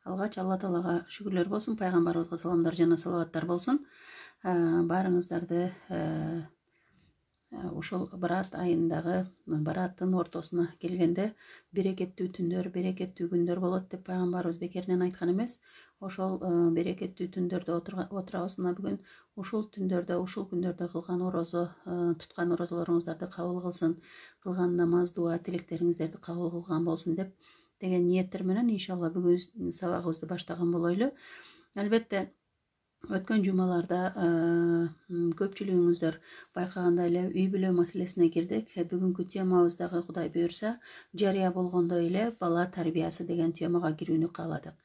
Алгач Алла Таалага шүгүрлөр болсун, пайгамбарыбызга саламдар жана салаваттар болсун. Баарыңыздарды ушул барат айындагы бараттын ортосуна келгенде берекеттүү түндөр, берекеттүү күндөр болот деп пайгамбарыбыз бекеринен айткан эмес. Ошол берекеттүү түндөрдө отурабыз. Мына бүгүн ушул түндөрдө, ушул күндөрдө кылган орозо, туткан орозолоруңуздарды кабыл кылсын, кылган намаз, дуа, тилектериңиздерди кабыл кылган болсун деген ниеттер менен иншалла бүгүн сабагыбызды баштаган болойлу. Албетте өткөн жумаларда көпчүлүгүңүздөр байкагандай эле үй бүлө маселесине кирдик. Бүгүнкү темабыз дагы Кудай буйрса жарыя болгондой эле бала тарбиясы деген темага кирүүнү кааладык.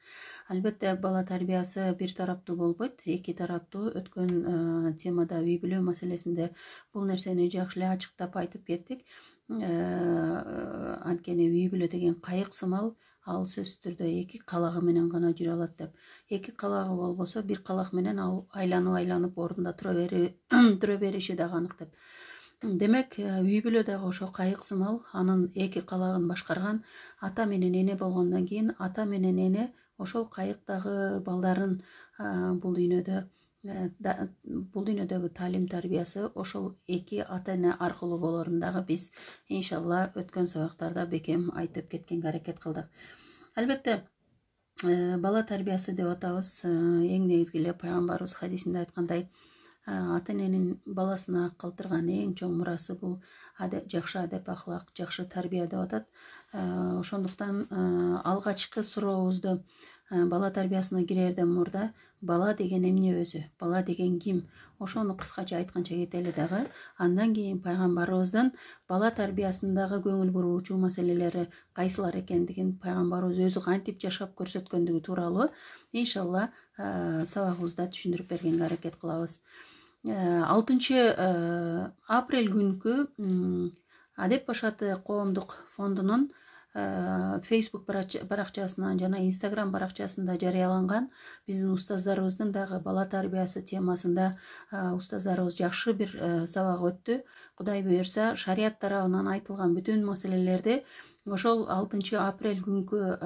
Албетте бала тарбиясы бир тараптуу болбойт, эки тараптуу. Өткөн темада үй бүлө маселесинде бул нерсени жакшы эле ачыктап айтып кеттик. Анткени үй бүлө деген кайык сымал, ал сөзсүз түрдө эки калагы менен гана жүрө алат деп. Эки калагы болбосо бир калак менен ал айланып ордунда тура бериши дагы анык деп. Демек, үй бүлө дагы ошо кайык сымал, анын эки калагын башкарган ата менен эне болгондон кийин ата менен эне ошол кайыктагы балдарын бул дүйнөдөгү таалим тарбиясы ошол эки ата эне аркылуу болорун дагы биз иншалла өткөн сабактарда бекем айтып кеткенге аракет кылдык. Албетте бала тарбиясы деп атабыз. Эң негизги эле пайгамбарыбыз хадисинде айткандай, ата эненин баласына калтырган эң чоң мурасы бул жакшы адеп акылак, жакшы тарбия деп атат. Ошондуктан алгачкы сурообузду бала тарбиясына кирерден мурда бала деген эмне өзү, бала деген ким, ошону кыскача айтканча кетели дагы. Андан кийин пайгамбарыбыздын бала тарбиясындагы көңүл буруучу маселелери кайсылар экендигин, пайгамбарыбыз өзү кантип жашап көрсөткөндүгү тууралуу иншалла сабагыбызда түшүндүрүп бергенге аракет кылабыз. 6 апрель күнкү Адеп башаты коомдук фондунун Facebook баракчасынан жана Instagram баракчасында жарыяланган биздин устаздарыбыздын дагы бала тарбиясы темасында устаздарыбыз жакшы бир сабак өттү. Кудай буйрса, шарият тарабынан айтылган бүтүн маселелерди ошол 6 апрель күнкү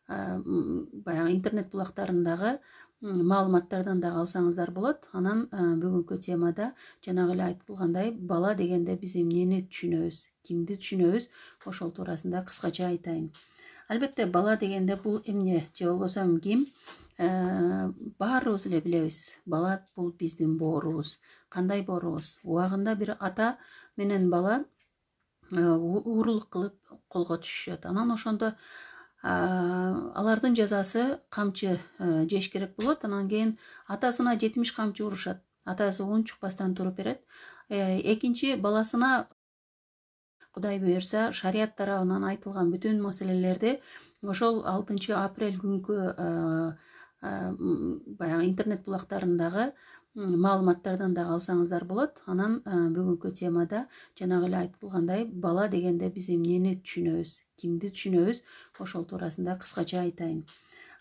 баягы интернет булактарындагы маалыматтардан дагы алсаңыздар болот. Анан бүгүнкү темада жанагы эле айтылгандай бала дегенде биз эмнени түшүнөбүз, кимди түшүнөбүз, ошол туурасында кыскача айтайын. Албетте бала дегенде бул эмне же болбосо ким? Баарыбыз эле билебиз. Бала бул биздин боорубуз. Кандай боорубуз? Убагында бир ата менен бала уурулук кылып колго түшүшөт. Анан ошондо алардын жазасы камчы жеш керек болот. Анан кийин атасына 70 камчы урушат. Атасы унчукпастан туруп берет. Экинчи баласына Кудай буйрса, шарият тарабынан айтылган бүтүн маселелерди ошол 6 апрель күнкү баягы интернет булактарындагы маалыматтардан дагы алсаңыздар болот. Анан бүгүнкү темада жанагы эле айтылгандай бала дегенде биз эмнени түшүнөбүз, кимди түшүнөбүз, ошол туурасында кыскача айтайын.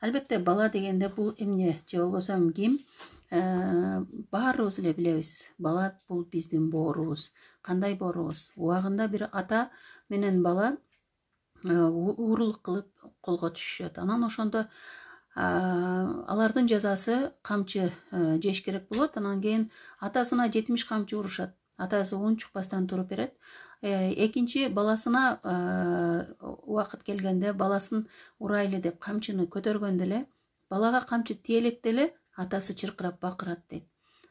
Албетте бала дегенде бул эмне же болбосо ким? Баарыбыз эле билебиз. Бала бул биздин боорубуз. Кандай боорубуз? Убагында бир ата менен бала уурулук кылып колго түшүшөт. Анан ошондо алардын жазасы камчы жеш керек болот. Анан кийин атасына 70 камчы урушат. Атасы унчукпастан туруп берет. Экинчи баласына убакыт келгенде баласын урайлы деп камчыны көтөргөндө эле балага камчы тиелекте эле атасы чыркырап бакырат дейт.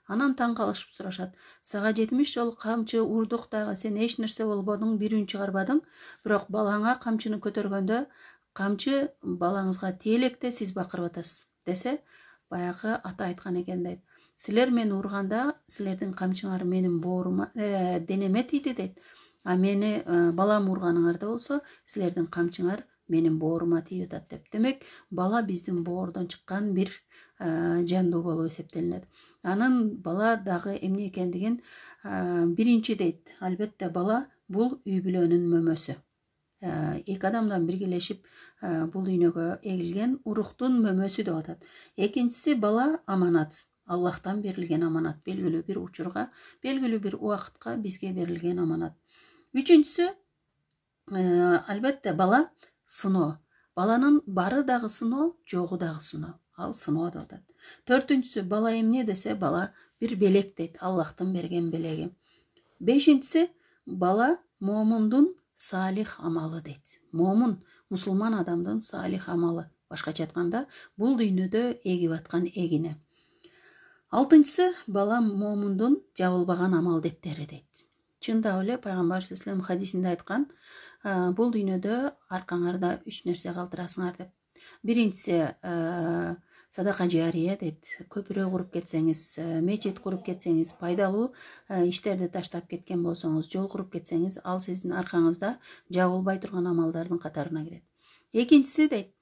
Анан таң калышып сурашат: "Сага 70 жолу камчы урдук дагы сен эч нерсе болбодуң, бир үн чыгарбадың, бирок балаңа камчыны көтөргөндө камчы балаңызга тиелекте сиз бакырып атасыз" десе, баягы ата айткан экен дейт: "Силер мени урганда, силердин камчыңар менин боорума, денеме тийди" дейт. А мени балам урганыңарда болсо, силердин камчыңар менин боорума тийип атат деп. Демек, бала биздин боордон чыккан бир жандуу болуп эсептелинет. Анын бала дагы эмне экендигин биринчи дейт. Албетте бала бул үй бүлөнүн мөмөсү. Эки адамдан биргелешип бул дүйнөгө эгилген уруктун мөмөсү деп атат. Экинчиси бала аманат. Аллахтан берилген аманат. Белгилүү бир учурга, белгилүү бир убакытка бизге берилген аманат. Үчүнчүсү албетте бала сыноо. баланын бары дагы сыноо, жогу дагы сыноо. Ал сыноо деп атат. Төртүнчүсү, бала эмне десе, бала бир белек дейт, Аллахтын берген белеги. Бешинчиси, бала момундун салих амалы дейт. Момун, мусулман адамдын салих амалы. Башкача айтканда, бул дүйнөдө эгип аткан эгини. Алтынчысы, бала момундун жабылбаган амал дептери дейт. Чындап эле пайгамбар саллаллаху хадисинде айткан, бул дүйнөдө аркаңарда 3 нерсе калтырасыңар деп. Биринчиси садака жария дейт. Көпүрө куруп кетсеңиз, мечит куруп кетсеңиз, пайдалуу иштерди таштап кеткен болсоңуз, жол куруп кетсеңиз, ал сиздин аркаңызда жабылбай турган амалдардын катарына кирет. Экинчиси дейт,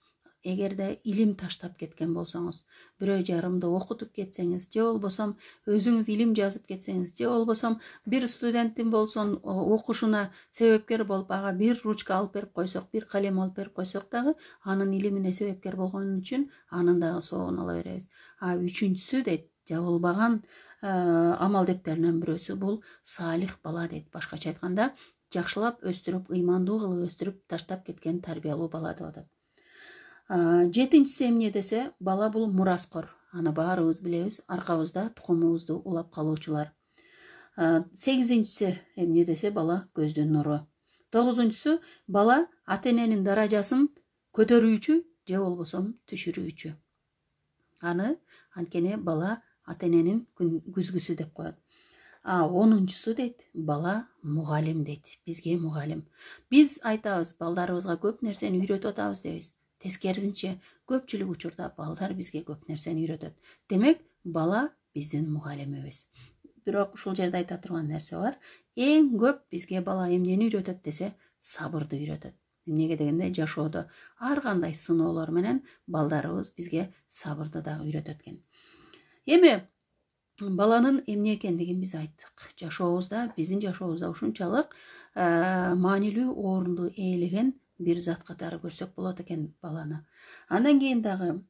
эгерде илим таштап кеткен болсоңуз, бирөө жарымды окутуп кетсеңиз, же болбосо өзүңүз илим жазып кетсеңиз, же болбосо бир студенттин болсун окушуна себепкер болуп, ага бир ручка алып берип койсок, бир калем алып берип койсок дагы, анын илимине себепкер болгон үчүн анын дагы соогун ала беребиз. Үчүнчүсү дейт, жабылбаган амал дептеринен бирөөсү бул салих бала дейт. Башкача айтканда, жакшылап өстүрүп, ыймандуу кылып өстүрүп таштап кеткен тарбиялуу бала деп атат. Жетинчиси эмне десе, бала бул мураскор. Аны баарыбыз билебиз, аркабызда тукумубузду улап калуучулар. Сегизинчиси эмне десе, бала көздүн нуру. Тогузунчусу, бала ата-эненин даражасын көтөрүүчү же болбосо түшүрүүчү. Аны анткени бала ата-эненин күзгүсү деп коет. Онунчусу дейт, бала мугалим дейт. Бизге мугалим. Биз айтабыз, балдарыбызга көп нерсени үйрөтүп атабыз дейбиз. Тескерисинче, көпчүлүк учурда балдар бизге көп нерсени үйрөтөт. Демек, бала биздин мугалимибиз. Бирок ушул жерде айта турган нерсе бар. Эң көп бизге бала эмнени үйрөтөт десе, сабырды үйрөтөт. Эмнеге дегенде, жашоодо ар кандай сыноолор менен балдарыбыз бизге сабырды дагы үйрөтөт экен. Эми баланын эмне экендигин биз айттык. Жашообузда, биздин жашообузда ушунчалык маанилүү орунду ээлеген бир зат катары көрсөк болот экен баланы. Андан кийин дагы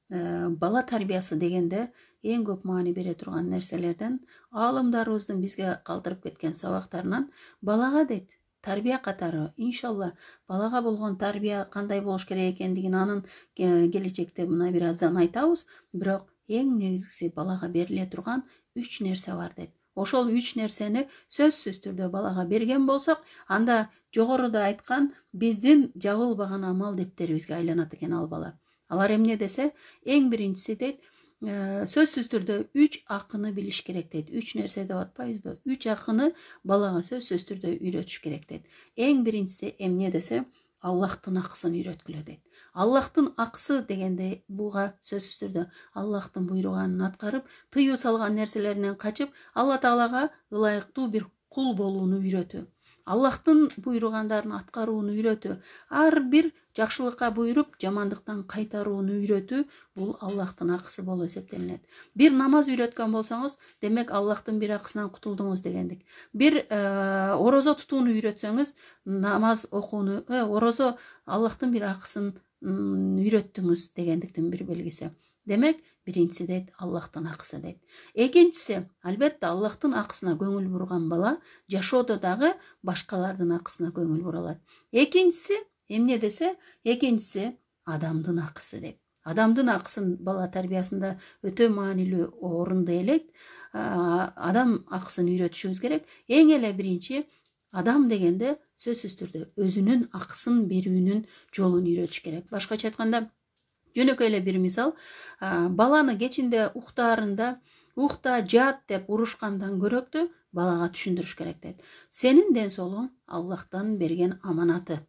бала тарбиясы дегенде эң көп маани бере турган нерселерден, аалымдарыбыздын бизге калтырып кеткен сабактарынан балага дейт, тарбия катары, иншалла, балага болгон тарбия кандай болуш керек экендигин анын келечекте мына бир аздан айтабыз, бирок эң негизгиси балага бериле турган 3 нерсе бар дейт. Ошол 3 нерсени сөзсүз түрдө балага берген болсок, анда жогоруда айткан биздин жабылбаган амал дептерибизге айланат экен ал бала. Алар эмне десе, эң биринчиси дейт, сөзсүз түрдө 3 акыны билиш керек дейт. 3 нерсе деп атпайбызбы? 3 акыны балага сөзсүз түрдө үйрөтүш керек дейт. Эң биринчиси эмне десе, Аллахтын акысын үйрөткүлө дейт. Аллахтын акысы дегенде буга сөзсүз түрдө Аллахтын буйруганын аткарып, тыюу салган нерселеринен качып, Алла Таалага ылайыктуу бир кул болууну үйрөтүү. Аллахтын буйругандарын аткарууну үйрөтүү. Ар бир жакшылыкка буйруп, жамандыктан кайтарууну үйрөтүү бул Аллахтын акысы болуп эсептелинет. Бир намаз үйрөткөн болсоңуз, демек Аллахтын бир акысынан кутулдуңуз дегендик. Бир орозо тутууну үйрөтсөңүз, намаз окууну, орозо Аллахтын бир акысын үйрөттүңүз дегендиктин бир белгиси. Демек, биринчиси дейт, Аллахтын акысы дейт. Экинчиси, албетте Аллахтын акысына көңүл бурган бала жашоодо дагы башкалардын акысына көңүл бура алат. Экинчиси эмне десе, экинчиси адамдын акысы дейт. Адамдын акысын бала тарбиясында өтө маанилүү орунду ээлейт. Адам акысын үйрөтүшүбүз керек. Эң эле биринчи, адам дегенде сөзсүз түрдө өзүнүн акысын берүүнүн жолун үйрөтүш керек. Башкача айтканда, жөнөкөй эле бир мисал, баланы кечинде уктаарында ухта, жат деп урушкандан көрөктү балага түшүндүрүш керек дейт. Сенин ден соолугуң Аллахтан берген аманаты.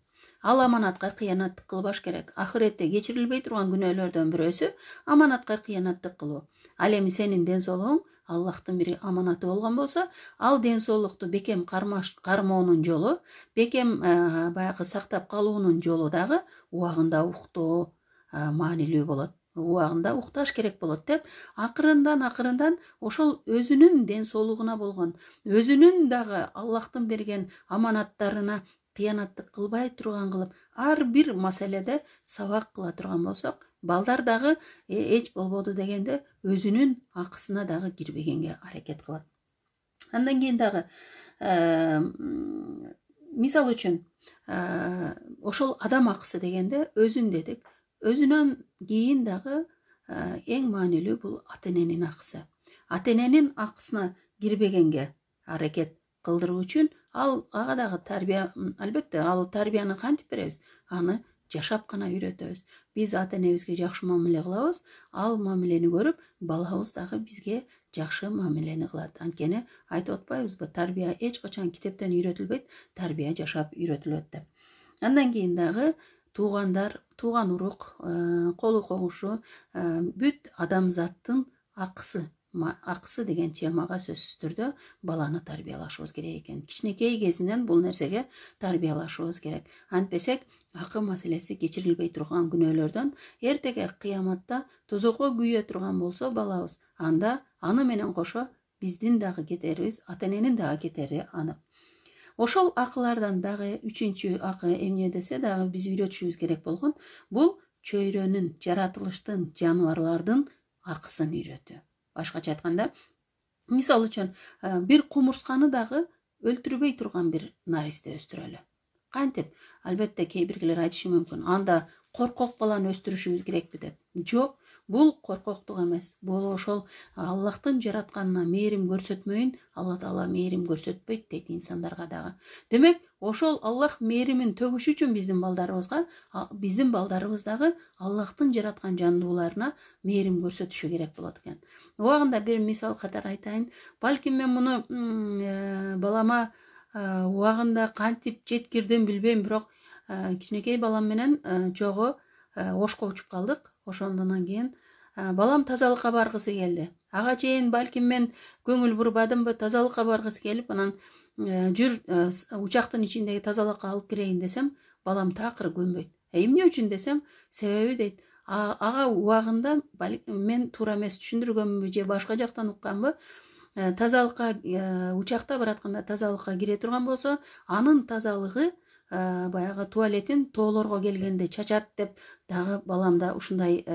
Ал аманатка кыянаттык кылбаш керек. Ахиретте кечирилбей турган күнөөлөрдөн бирөөсү аманатка кыянаттык кылуу. Ал эми сенин ден соолугуң Аллахтын бир аманаты болгон болсо, ал ден соолукту бекем кармоонун жолу, бекем баягы сактап калуунун жолу дагы убагында уктоо маанилүү болот. Убагында укташ керек болот деп, акырындан ошол өзүнүн ден соолугуна болгон, өзүнүн дагы Аллахтын берген аманаттарына кыянаттык кылбай турган кылып, ар бир маселеде сабак кыла турган болсок, балдар дагы эч болбоду дегенде өзүнүн акысына дагы кирбегенге аракет кылат. Андан кийин дагы мисал үчүн ошол адам акысы дегенде өзүн дедик. Өзүнөн кийин дагы эң маанилүү бул ата эненин акысы. Ата эненин акысына кирбегенге аракет кылдыруу үчүн ага дагы тарбия, албетте ал тарбияны кантип беребиз? Аны жашап гана үйрөтөбүз. Биз ата энебизге жакшы мамиле кылабыз, ал мамилени көрүп, балабыз дагы бизге жакшы мамилени кылат. Анткени айтып атпайбызбы, тарбия эч качан китептен үйрөтүлбөйт, тарбия жашап үйрөтүлөт деп. Андан кийин дагы туугандар, тууган урук, колу когушу, бүт адамзаттын акысы деген темага сөзсүз түрдө баланы тарбиялашыбыз керек экен. Кичинекей кезинен бул нерсеге тарбиялашыбыз керек. Антпесек, акы маселеси кечирилбей турган күнөөлөрдөн эртеге кыяматта тозокко күйө турган болсо балабыз, анда аны менен кошо биздин дагы кетерибиз, ата эненин дагы кетери анык. Ошол акылардан дагы үчүнчү акы эмне десе дагы биз үйрөтүшүбүз керек болгон бул чөйрөнүн, жаратылыштын, жаныбарлардын акысын үйрөтүү. Башкача айтканда, мисал үчүн бир кумурсканы дагы өлтүрбөй турган бир наристе өстүрөлү. Кантип? Албетте кээ биргилер айтышы мүмкүн. Анда коркок баланы өстүрүшүбүз керекпи деп. Жок, бул коркоктук эмес. Бул ошол Аллахтын жаратканына мээрим көрсөтмөйүн Алла Таала мээрим көрсөтпөйт дейт инсандарга дагы. Демек, ошол Аллах мээримин төгүш үчүн биздин балдарыбыз дагы Аллахтын жараткан жандууларына мээрим көрсөтүшү керек болот экен. Убагында бир мисал катары айтайын. Балким мен муну балама убагында кантип жеткирдим билбейм, бирок кичинекей балам менен чогуу Ошко учуп калдык. Ошондон кийин балам тазалыкка баргысы келди. Ага чейин балким мен көңүл бурбадымбы, тазалыкка баргысы келип, анан жүр учактын ичиндеги тазалыкка алып кирейин десем, балам такыр көнбөйт. Эмне үчүн десем, себеби дейт, ага убагында мен туура эмес түшүндүргөнбү же башка жактан укканбы, тазалыкка учакта баратканда тазалыкка кире турган болсо, анын тазалыгы баягы туалетин тоолорго келгенде чачат деп дагы баламда ушундай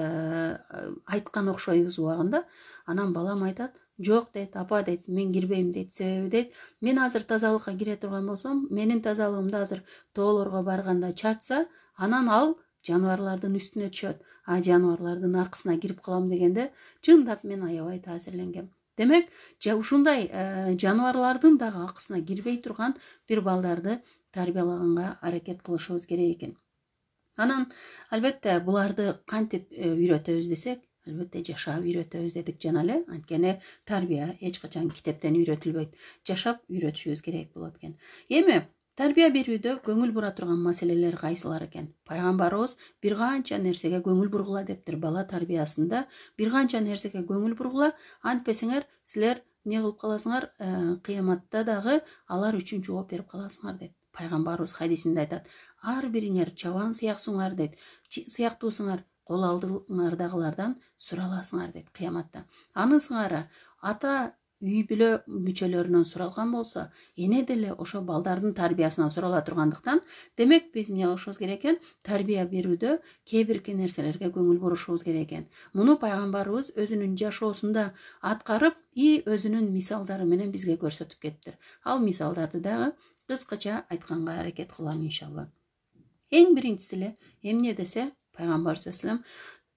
айткан окшойбуз убагында. Анан балам айтат, жок дейт, апа дейт, мен кирбейм дейт. Себеби дейт, мен азыр тазалыкка кире турган болсом, менин тазалыгымды азыр тоолорго барганда чачса, анан ал жаныбарлардын үстүнө түшөт. Жаныбарлардын акысына кирип калам дегенде, чындап мен аябай таасирленгем. Демек, ушундай жаныбарлардын дагы акысына кирбей турган бир балдарды тарбиялаганга аракет кылышыбыз керек экен. Анан албетте буларды кантип үйрөтөбүз десек, албетте жашап үйрөтөбүз дедик жана эле. Анткени тарбия эч качан китептен үйрөтүлбөйт. Жашап үйрөтүшүбүз керек болот экен. Эми тарбия берүүдө көңүл бура турган маселелер кайсылар экен? Пайгамбарыбыз бир канча нерсеге көңүл бургула дептир. Бала тарбиясында бир канча нерсеге көңүл бургула. Антпесеңер, силер эмне кылып каласыңар? Кыяматта дагы алар үчүн жооп берип каласыңар дейт. Пайгамбарыбыз хадисинде айтат, ар бириңер чабан сыяктуусуңар дейт. Сыяктуусуңар, кол алдыңардагылардан сураласыңар дейт кыяматта. Анысыңары ата үй бүлө мүчөлөрүнөн суралган болсо, эне деле ошо балдардын тарбиясынан сурала тургандыктан, демек биз эмне кылышыбыз керек экен? Тарбия берүүдө кээ бирки нерселерге көңүл бурушубуз керек экен. Муну пайгамбарыбыз өзүнүн жашоосунда аткарып, өзүнүн мисалдары менен бизге көрсөтүп кеттир. Ал мисалдарды дагы кыскача айтканга аракет кылам иншалла. Эң биринчиси эле эмне десе, пайгамбар саллаллаху алейхи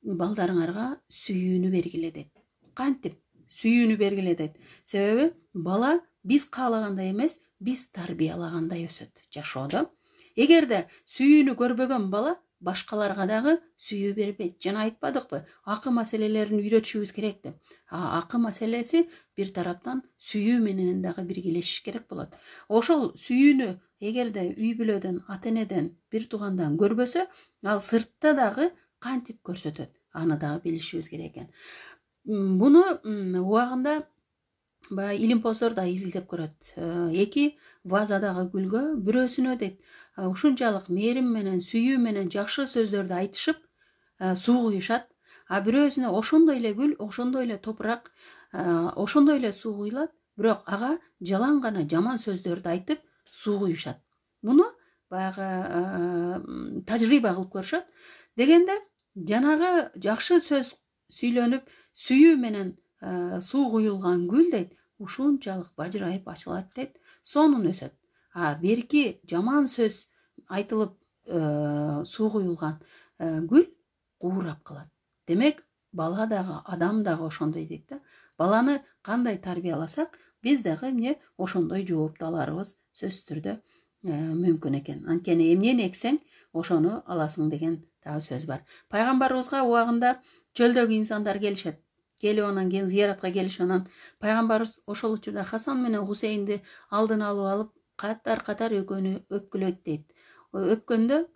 вассалам балдарыңарга сүйүүнү бергиле дейт. Кантип сүйүүнү бергиле дейт? Себеби бала биз каалагандай эмес, биз тарбиялагандай өсөт жашоодо. Эгерде сүйүүнү көрбөгөн бала башкаларга дагы сүйүү бербейт. Жана айтпадыкпы, акы маселелерин үйрөтүшүбүз керек деп. Акы маселеси бир тараптан сүйүү менен дагы биргелешиш керек болот. Ошол сүйүүнү эгерде үй бүлөдөн, ата энеден, бир туугандан көрбөсө, ал сыртта дагы кантип көрсөтөт? Аны дагы билишибиз керек экен. Буну убагында илимпоздор да изилдеп көрөт. Эки вазадагы гүлгө бирөөсүнө дейт, ушунчалык мээрим менен, сүйүү менен жакшы сөздөрдү айтышып, суу куюшат. Бирөөсүнө ошондой эле гүл, ошондой эле топурак, ошондой эле суу куюлат, бирок ага жалаң гана жаман сөздөрдү айтып суу куюшат. Муну баягы тажрыйба кылып көрүшөт. Дегенде, жанагы жакшы сөз сүйлөнүп, сүйүү менен суу куюлган гүл дейт, ушунчалык бажырайып ачылат дейт, сонун өсөт. Берки жаман сөз айтылып суу куюлган гүл куурап калат. Демек бала дагы адам дагы ошондой дейт да. Баланы кандай тарбияласак, биз дагы эмне ошондой жоопту аларыбыз сөзсүз түрдө мүмкүн экен. Анткени эмнени эксең, ошону аласың деген дагы сөз бар. Пайгамбарыбызга убагында чөлдөгү инсандар келишет. Келип анан кийин зыяратка келишип, анан пайгамбарыбыз ошол учурда Хасан менен Хусейнди алдына алып катар экөөнү өпкүлөйт дейт. Өпкөндө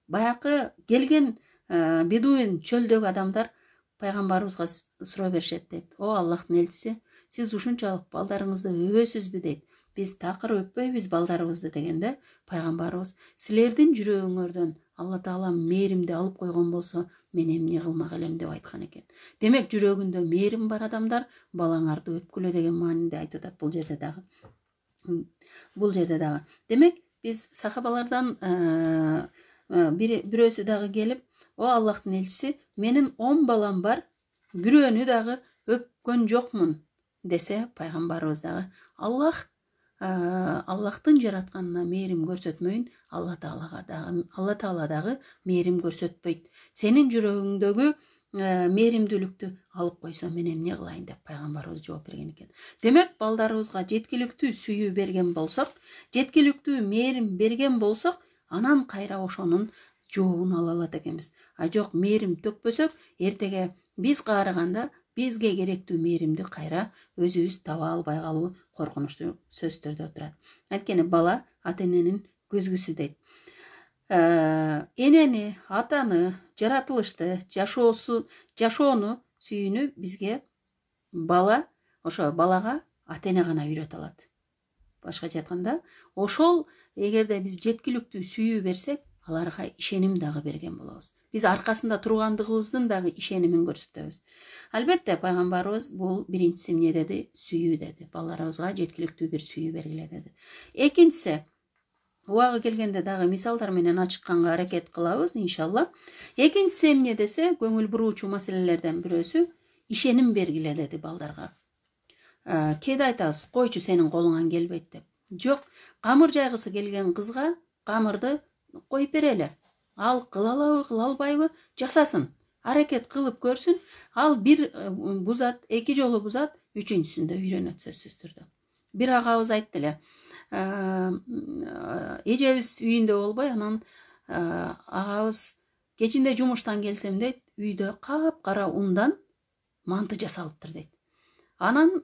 баякы келген бедуин чөлдөгү адамдар пайгамбарыбызга суроо беришет дейт. О Аллахтын элчиси, сиз ушунчалык балдарыңызды өбөсүзбү дейт. Биз такыр өппөйбүз балдарыбызды дегенде пайгамбарыбыз, силердин жүрөгүңөрдөн Алла Таала мээримди алып койгон болсо, мен эмне кылмак элем деп айткан экен. Демек жүрөгүндө мээрим бар адамдар балаңарды өпкүлө деген мааниде айтып атат бул жерде дагы. Демек биз сахабалардан бирөөсү дагы келип, о Аллахтын элчиси, менин 10 балам бар, бирөөнү дагы өпкөн жокмун десе, пайгамбарыбыз дагы Аллахтын жаратканына мээрим көрсөтмөйүн, Алла Таала дагы мээрим көрсөтпөйт. Сенин жүрөгүңдөгү мээримдүүлүктү алып койсо, мен эмне кылайын деп пайгамбарыбыз жооп берген экен. Демек балдарыбызга жеткиликтүү сүйүү берген болсок, жеткиликтүү мээрим берген болсок, анан кайра ошонун жообун ала алат экенбиз. Жок, мээрим төкпөсөк, эртеге биз каарыганда бизге керектүү мээримди кайра өзүбүз таба албай калуу коркунучтуу сөзсүз түрдө турат. Анткени бала ата-эненин көзгүсү дейт. Энени, атаны, жаратылышты, жашоону сүйүүнү бизге ошо балага ата-эне гана үйрөтө алат. Башкача айтканда, ошол эгерде биз жеткиликтүү сүйүү берсек, аларга ишеним дагы берген болобуз. Биз аркасында тургандыгыбыздын дагы ишенимин көрсөтөбүз. Албетте пайгамбарыбыз бул биринчиси эмне деди? Сүйүү деди. Балдарыбызга жеткиликтүү бир сүйүү бергиле деди. Экинчиси, убагы келгенде дагы мисалдар менен ачыкканга аракет кылабыз, иншалла. Экинчиси эмне десе, көңүл буруучу маселелерден бирөөсү ишеним бергиле деди балдарга. Кээде айтабыз, койчу сенин колуңан келбейт деп. Жок, камыр жайгысы келген кызга камырды коюп берели. Ал кыла алабы, кыла албайбы, жасасын. Аракет кылып көрсүн. Ал бир бузат, 2 жолу бузат, 3-үнчүсүндө үйрөнөт сөзсүз түрдө. Бир агабыз айтты эле. Эжебиз үйүндө болбой, анан агабыз кечинде жумуштан келсем дейт, үйдө капкара ундан манты жасалыптыр дейт. Анан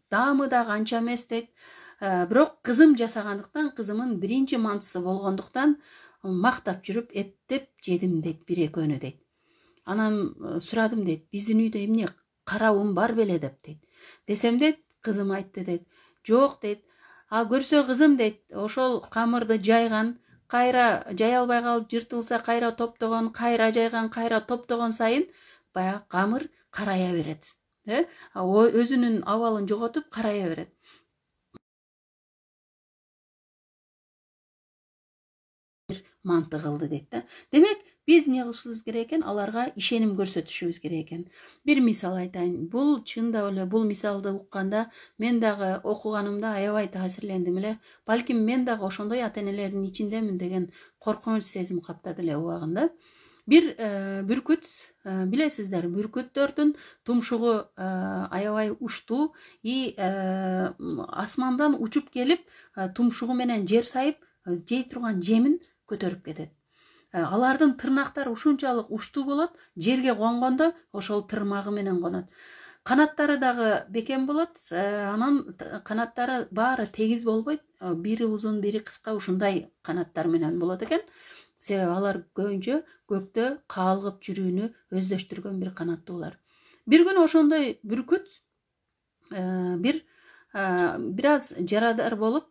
даамы дагы анча эмес дейт. Бирок кызым жасагандыктан, кызымын биринчи мантысы болгондуктан мактап жүрүп эптеп жедим дейт, бир экөөнү дейт. Анан сурадым дейт, биздин үйдө эмне кара ун бар беле деп дейт. Десем дейт, кызым айтты дейт. Жок дейт. Көрсө кызым дейт, ошол камырды жайган, кайра жай албай калып жыртылса кайра топтогон, кайра жайган, кайра топтогон сайын баягы камыр карая берет. Өзүнүн абалын жоготуп карая берет. Манты кылды дейт да. Демек, биз эмне кылышыбыз керек экен? Аларга ишеним көрсөтүшүбүз керек экен. Бир мисал айтайын. Бул чындап эле бул мисалды укканда мен дагы окуганымда аябай таасирлендим эле. Балким мен дагы ошондой ата-энелердин ичиндемин деген коркунуч сезим каптады эле убагында. Бир бүркүт, билесиздер, бүркүттөрдүн тумшугу аябай уштуу и асмандан учуп келип, тумшугу менен жер сайып, жей турган жемин көтөрүп кетет. Алардын тырнактары ушунчалык уштуу болот, жерге конгондо ошол тырмагы менен конот. Канаттары дагы бекем болот, анан канаттары баары тегиз болбойт, бири узун, бири кыска ушундай канаттар менен болот экен. Себеби алар көбүнчө көктө каалгып жүрүүнү өздөштүргөн бир канаттуулар. Бир күнү ошондой бүркүт бир аз жарадар болуп,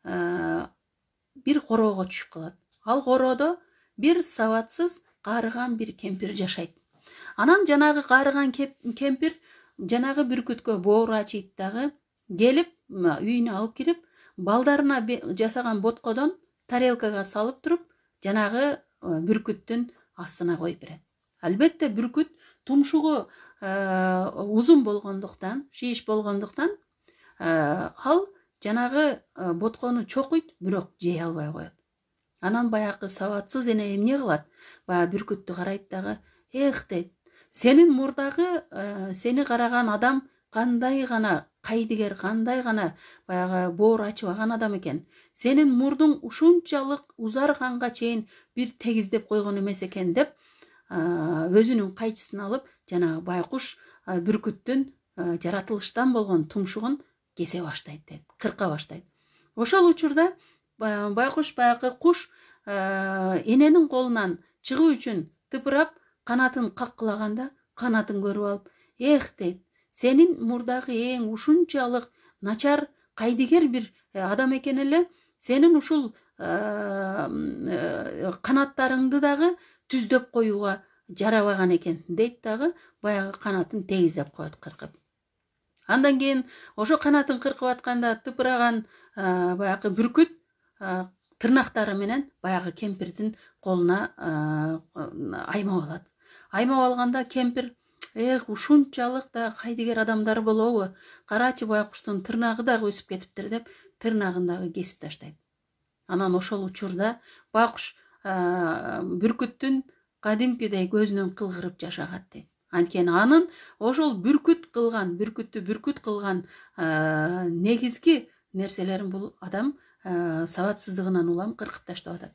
бир короого түшүп калат. Ал короодо бир сабатсыз каарыган бир кемпир жашайт. Анан жанагы каарыган кемпир жанагы бүркүткө боору ачыйт дагы, келип үйүнө алып кирип, балдарына жасаган боткодон тарелкага салып туруп, жанагы бүркүттүн астына коюп берет. Албетте бүркүт тумшугу узун болгондуктан, шиш болгондуктан, ал жанагы боткону чокуйт, бирок жей албай коет. Анан баягы сабатсыз эне эмне кылат? Баягы бүркүттү карайт дагы, эх дейт, сенин мурдагы сени караган адам кандай гана кайдыгер, кандай гана баягы боор ачыбаган адам экен. Сенин мурдуң ушунчалык узарганга чейин бир тегиздеп койгон эмес экен деп өзүнүн кайчысын алып, жанагы байкуш бүркүттүн жаратылыштан болгон тумшугун кесе баштайт дейт, кырка баштайт. Ошол учурда байкуш баягы куш эненин колунан чыгуу үчүн тыпырап канатын каккылаганда канатын көрүп алып, эх дейт, сенин мурдагы эң ушунчалык начар кайдыгер бир адам экен эле, сенин ушул канаттарыңды дагы түздөп коюуга жарабаган экен дейт дагы, баягы канатын тегиздеп коет кыркып. Андан кийин ошо канатын кыркып атканда тыпыраган баягы бүркүт тырнактары менен баягы кемпирдин колуна аймап алат. Аймап алганда кемпир, эх, ушунчалык да кайдыгер адамдар болобу? Карачы, байкуштун тырнагы дагы өсүп кетиптир деп, тырнагын дагы кесип таштайт. Анан ошол учурда байкуш бүркүттүн кадимкидей көзүнөн кылгырып жашагат дейт. Анткени анын ошол бүркүттү бүркүт кылган негизги нерселерин бул адам сабатсыздыгынан улам кыркып таштап атат.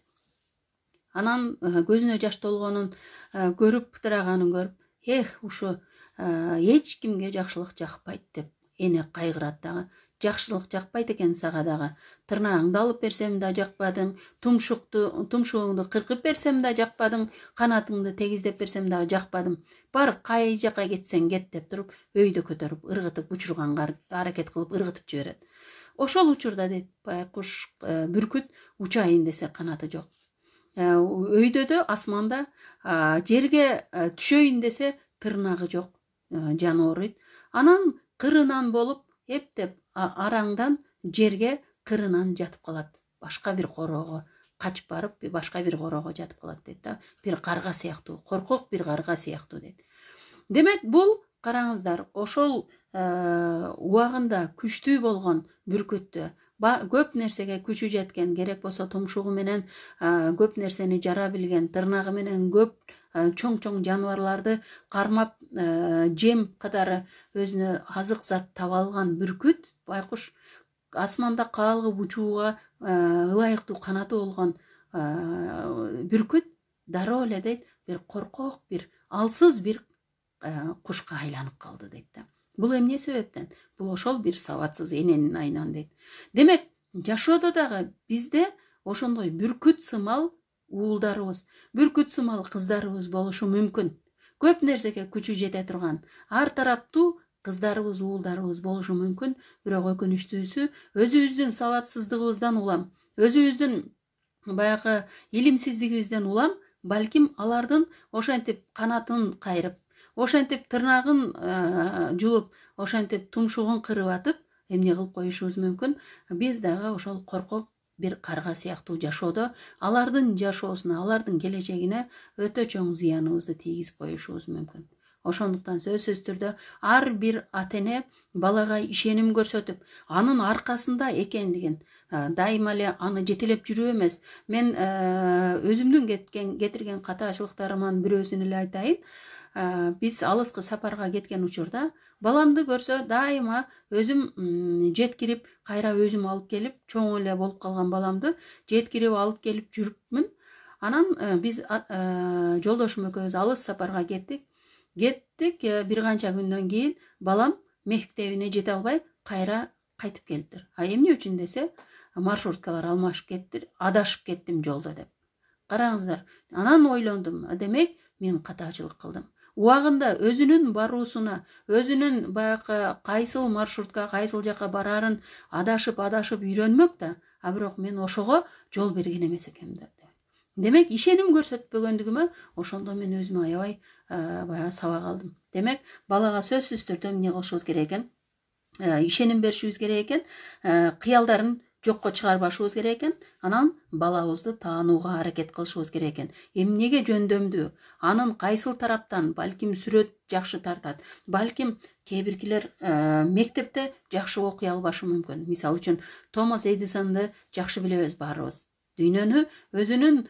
Анан көзүнө жаш толгонун көрүп, пытыраганын көрүп, эх, ушу эч кимге жакшылык жакпайт деп эне кайгырат дагы. Жакшылык жакпайт экен сага дагы. Тырнагыңды алып берсем да жакпадың, тумшугуңду кыркып берсем да жакпадың, канатыңды тегиздеп берсем дагы жакпадым. Бар, кай жака кетсең кет деп туруп, өйдө көтөрүп, ыргытып, учурганга аракет кылып ыргытып жиберет. Ошол учурда дейт, байкуш бүркүт учайын десе канаты жок. Өйдөдө, асманда жерге түшөйүн десе тырнагы жок, жаны ооруйт. Анан кырынан болуп, эптеп араңдан жерге кырынан жатып калат. Башка бир короого качып барып, башка бир короого жатып калат дейт да. Бир карга сыяктуу, коркок бир карга сыяктуу дейт. Демек, бул караңыздар, ошол убагында күчтүү болгон бүркүттү, көп нерсеге күчү жеткен, керек болсо тумшугу менен көп нерсени жара билген, тырнагы менен көп чоң-чоң жаныбарларды кармап жем катары өзүнө азык зат таба алган бүркүт, байкуш асманда каалгып учууга ылайыктуу канаты болгон бүркүт дароо эле дейт, бир коркок, бир алсыз бир кушка айланып калды дейт да. Бул эмне себептен? Бул ошол бир сабатсыз эненин айынан дейт. Демек, жашоодо дагы бизде ошондой бүркүт сымал уулдарыбыз, бүркүт сымал кыздарыбыз болушу мүмкүн. Көп нерсеге күчү жете турган, ар тараптуу кыздарыбыз, уулдарыбыз болушу мүмкүн, бирок өкүнүчтүүсү өзүбүздүн сабатсыздыгыбыздан улам, өзүбүздүн баягы илимсиздигибизден улам, балким алардын ошентип канатын кайрып, ошентип тырнагын жулуп, ошентип тумшугун кырып атып, эмне кылып коюшубуз мүмкүн? Биз дагы ошол коркок бир карга сыяктуу жашоодо алардын жашоосуна, алардын келечегине өтө чоң зыяныбызды тийгизип коюшубуз мүмкүн. Ошондуктан сөзсүз түрдө ар бир ата-эне балага ишеним көрсөтүп, анын аркасында экендигин, дайыма эле аны жетелеп жүрүү эмес. Мен өзүмдүн кетирген катаачылыктарыман бирөөсүн эле айтайын. Биз алыскы сапарга кеткен учурда баламды көрсө дайыма өзүм жеткирип, кайра өзүм алып келип, чоң эле болуп калган баламды жеткирип алып келип жүрүпмүн. Анан биз жолдошум экөөбүз алыс сапарга кеттик. Бир канча күндөн кийин балам мектебине жете албай кайра кайтып келиптир. Эмне үчүн десе, маршруткалар алмашып кеттир, адашып кеттим жолдо деп. Караңыздар, анан ойлондум, демек мен катаачылык кылдым. Убагында өзүнүн баруусуна, өзүнүн баягы кайсыл маршрутка, кайсыл жака барарын адашып үйрөнмөк да, а бирок мен ошого жол берген эмес экенмин да. Демек, ишеним көрсөтпөгөндүгүмө ошондо мен өзүмө аябай баягы сабак алдым. Демек, балага сөзсүз түрдө эмне кылышыбыз керек экен? Ишеним беришибиз керек экен, кыялдарын жокко чыгарбашыбыз керек экен. Анан балабызды таанууга аракет кылышыбыз керек экен. Эмнеге жөндөмдүү, анын кайсыл тараптан, балким сүрөт жакшы тартат, балким кээ биркилер мектепте жакшы окуй албашы мүмкүн. Мисалы үчүн Томас Эдисонду жакшы билебиз баарыбыз. Дүйнөнү өзүнүн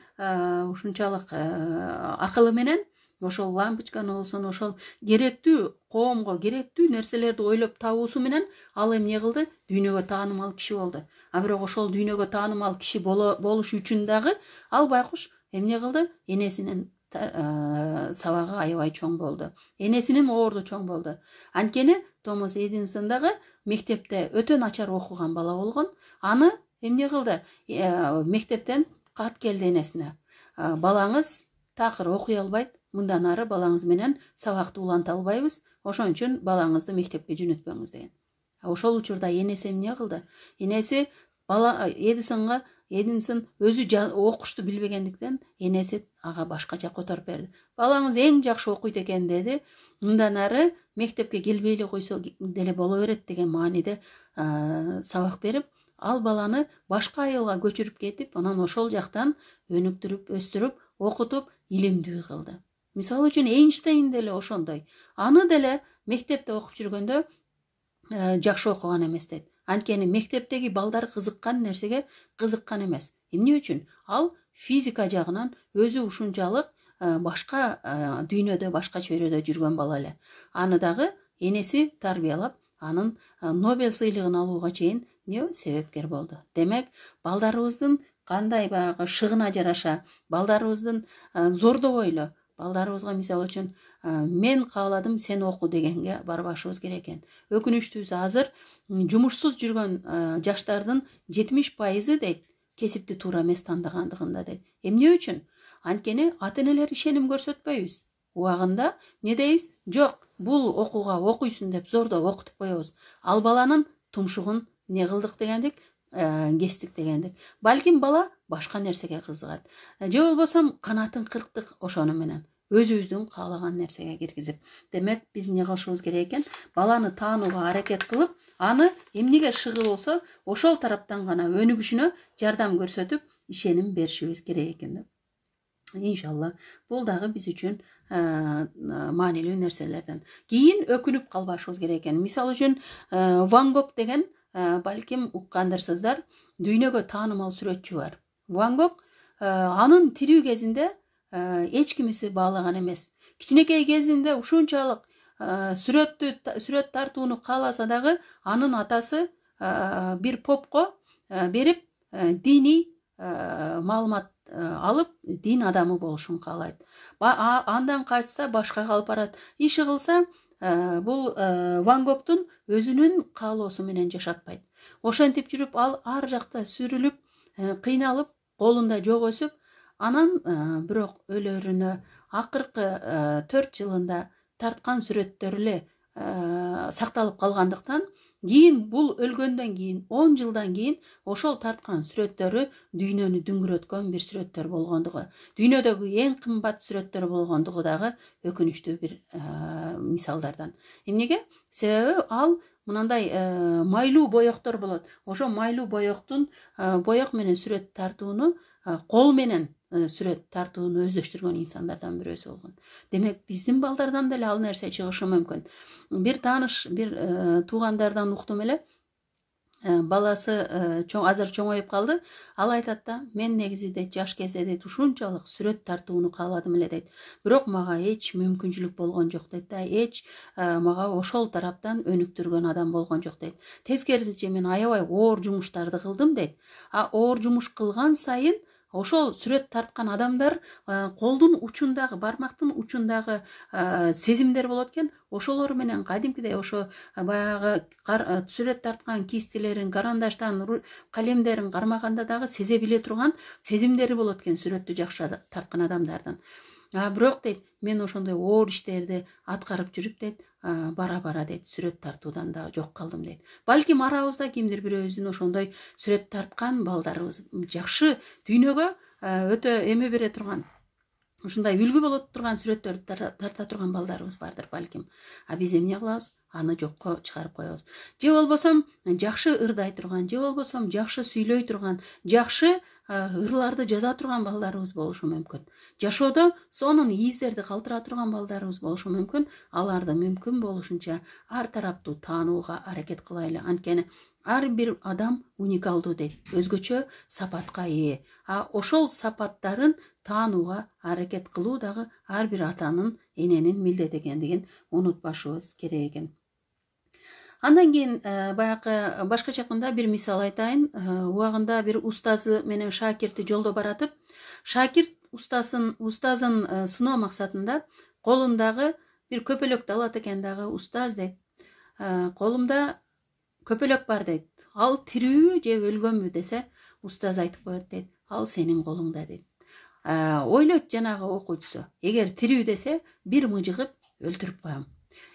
ушунчалык акылы менен ошол лампочканы болсун, ошол керектүү коомго керектүү нерселерди ойлоп табуусу менен ал эмне кылды? Дүйнөгө таанымал киши болду. А бирок ошол дүйнөгө таанымал киши болуш үчүн дагы ал байкуш эмне кылды? Энесинин сабагы аябай чоң болду. Энесинин оорду чоң болду. Анткени Томас Эдисон дагы мектепте өтө начар окуган бала болгон. Аны эмне кылды? Мектептен кат келди энесине. Балаңыз такыр окуй албайт. Мындан ары балаңыз менен сабакты уланта албайбыз. Ошон үчүн балаңызды мектепке жөнөтпөңүз деген. Ошол учурда энеси эмне кылды? Энеси бала Эдисон өзү окушту билбегендиктен энеси ага башкача которуп берди. Балаңыз эң жакшы окуйт экен деди. Мындан ары мектепке келбей эле койсо деле боло берет деген мааниде сабак берип, ал баланы башка айылга көчүрүп кетип, анан ошол жактан өнүктүрүп, өстүрүп, окутуп, илимдүү кылды. Мисалы үчүн Эйнштейн деле ошондой. Аны деле мектепте окуп жүргөндө жакшы окуган эмес дейт. Анткени мектептеги балдар кызыккан нерсеге кызыккан эмес. Эмне үчүн? Ал физика жагынан өзү ушунчалык башка дүйнөдө, башка чөйрөдө жүргөн бала эле. Аны дагы энеси тарбиялап, анын Нобель сыйлыгын алууга чейин себепкер болду. Демек, балдарыбыздын кандай баягы шыгына жараша, балдарыбыздын зордобойло, балдарыбызга мисалы үчүн мен кааладым, сен оку дегенге барбашыбыз керек экен. Өкүнүчтүүсү азыр жумушсуз жүргөн жаштардын 70% дейт кесипти туура эмес тандагандыгында дейт. Эмне үчүн? Анткени ата-энелер ишеним көрсөтпөйбүз. Убагында не дейбиз? Жок, бул окууга окуйсун деп зордоп окутуп коебуз. Ал баланын тумшугун не кылдык дегендик, кестик дегендик. Балким бала башка нерсеге кызыгат. Же болбосо канатын кырктык ошону менен. Өзүбүздүн каалаган нерсеге киргизип. Демек, биз эмне кылышыбыз керек экен? Баланы таанууга аракет кылып, аны эмнеге шыгы болсо, ошол тараптан гана өнүгүшүнө жардам көрсөтүп, ишеним беришибиз керек экен. Иншалла, бул дагы биз үчүн маанилүү нерселерден. Кийин өкүнүп калбашыбыз керек экен. Мисалы үчүн, Ван Гог деген балким уккандырсыздар, дүйнөгө таанымал сүрөтчү бар. Ван Гог анын тирүү кезинде эч кимиси баалаган эмес. Кичинекей кезинде ушунчалык сүрөт тартууну кааласа дагы, анын атасы бир попко берип, диний маалымат алып, дин адамы болушун каалайт. Андан качса башкага алып барат. Иши кылса, бул Ван Гогтун өзүнүн каалоосу менен жашатпайт. Ошентип жүрүп, ал ар жакта сүрүлүп, кыйналып, колунда жок өсүп, анан бирок өлөрүнө акыркы 4 жылында тарткан сүрөттөрү эле сакталып калгандыктан, кийин бул өлгөндөн кийин 10 жылдан кийин ошол тарткан сүрөттөрү дүйнөнү дүңгүрөткөн бир сүрөттөр болгондугу, дүйнөдөгү эң кымбат сүрөттөр болгондугу дагы өкүнүчтүү бир мисалдардан. Эмнеге? Себеби ал мынандай майлуу боектор болот. Ошо майлуу боек менен сүрөт тартууну, кол менен сүрөт тартууну өздөштүргөн инсандардан бирөөсү болгон. Демек, биздин балдардан деле ал нерсе чыгышы мүмкүн. Бир тааныш, бир туугандардан уктум эле. Баласы азыр чоңоюп калды. Ал айтат да, мен негизи дейт, жаш кезде дейт, ушунчалык сүрөт тартууну кааладым эле дейт. Бирок мага эч мүмкүнчүлүк болгон жок дейт да, эч мага ошол тараптан өнүктүргөн адам болгон жок дейт. Тескерисинче мен аябай оор жумуштарды кылдым дейт. Оор жумуш кылган сайын ошол сүрөт тарткан адамдар колдун учундагы, бармактын учундагы сезимдер болот экен. Ошолор менен кадимкидей ошо баягы сүрөт тарткан кистилерин, карандаштан, калемдерин кармаганда дагы сезе биле турган сезимдери болот экен сүрөттү жакшы тарткан адамдардын. Бирок дейт, мен ошондой оор иштерди аткарып жүрүп дейт, бара-бара дейт, сүрөт тартуудан да жок калдым дейт. Балким арабызда кимдир бирөөбүздүн ошондой сүрөт тарткан балдарыбыз жакшы дүйнөгө өтө эме бере турган, ушундай үлгү болот турган сүрөттөрдү тарта турган балдарыбыз бардыр балким. А биз эмне кылабыз? Аны жокко чыгарып коебуз. Же болбосом жакшы ырдай турган, же болбосом жакшы сүйлөй турган, жакшы ырларды жаза турган балдарыбыз болушу мүмкүн. Жашоодо сонун издерди калтыра турган балдарыбыз болушу мүмкүн. Аларды мүмкүн болушунча ар тараптуу таанууга аракет кылайлы. Анткени ар бир адам уникалдуу дейт, өзгөчө сапатка ээ. А ошол сапаттарын таанууга аракет кылуу дагы ар бир атанын, эненин милдети экендигин унутпашыбыз керек экен. Андан кийин баягы башка жакында бир мисал айтайын. Убагында бир устазы менен шакирти жолдо баратып, шакирт устазын сыноо максатында колундагы бир көпөлөктү алат экен. Дагы устаз дейт, колумда көпөлөк бар дейт. Ал тирүүбү же өлгөнбү десе, устаз айтып коет дейт, ал сенин колуңда дейт. Ойлойт жанагы окуучусу. Эгер тирүү десе, бир мыжыгып өлтүрүп коем.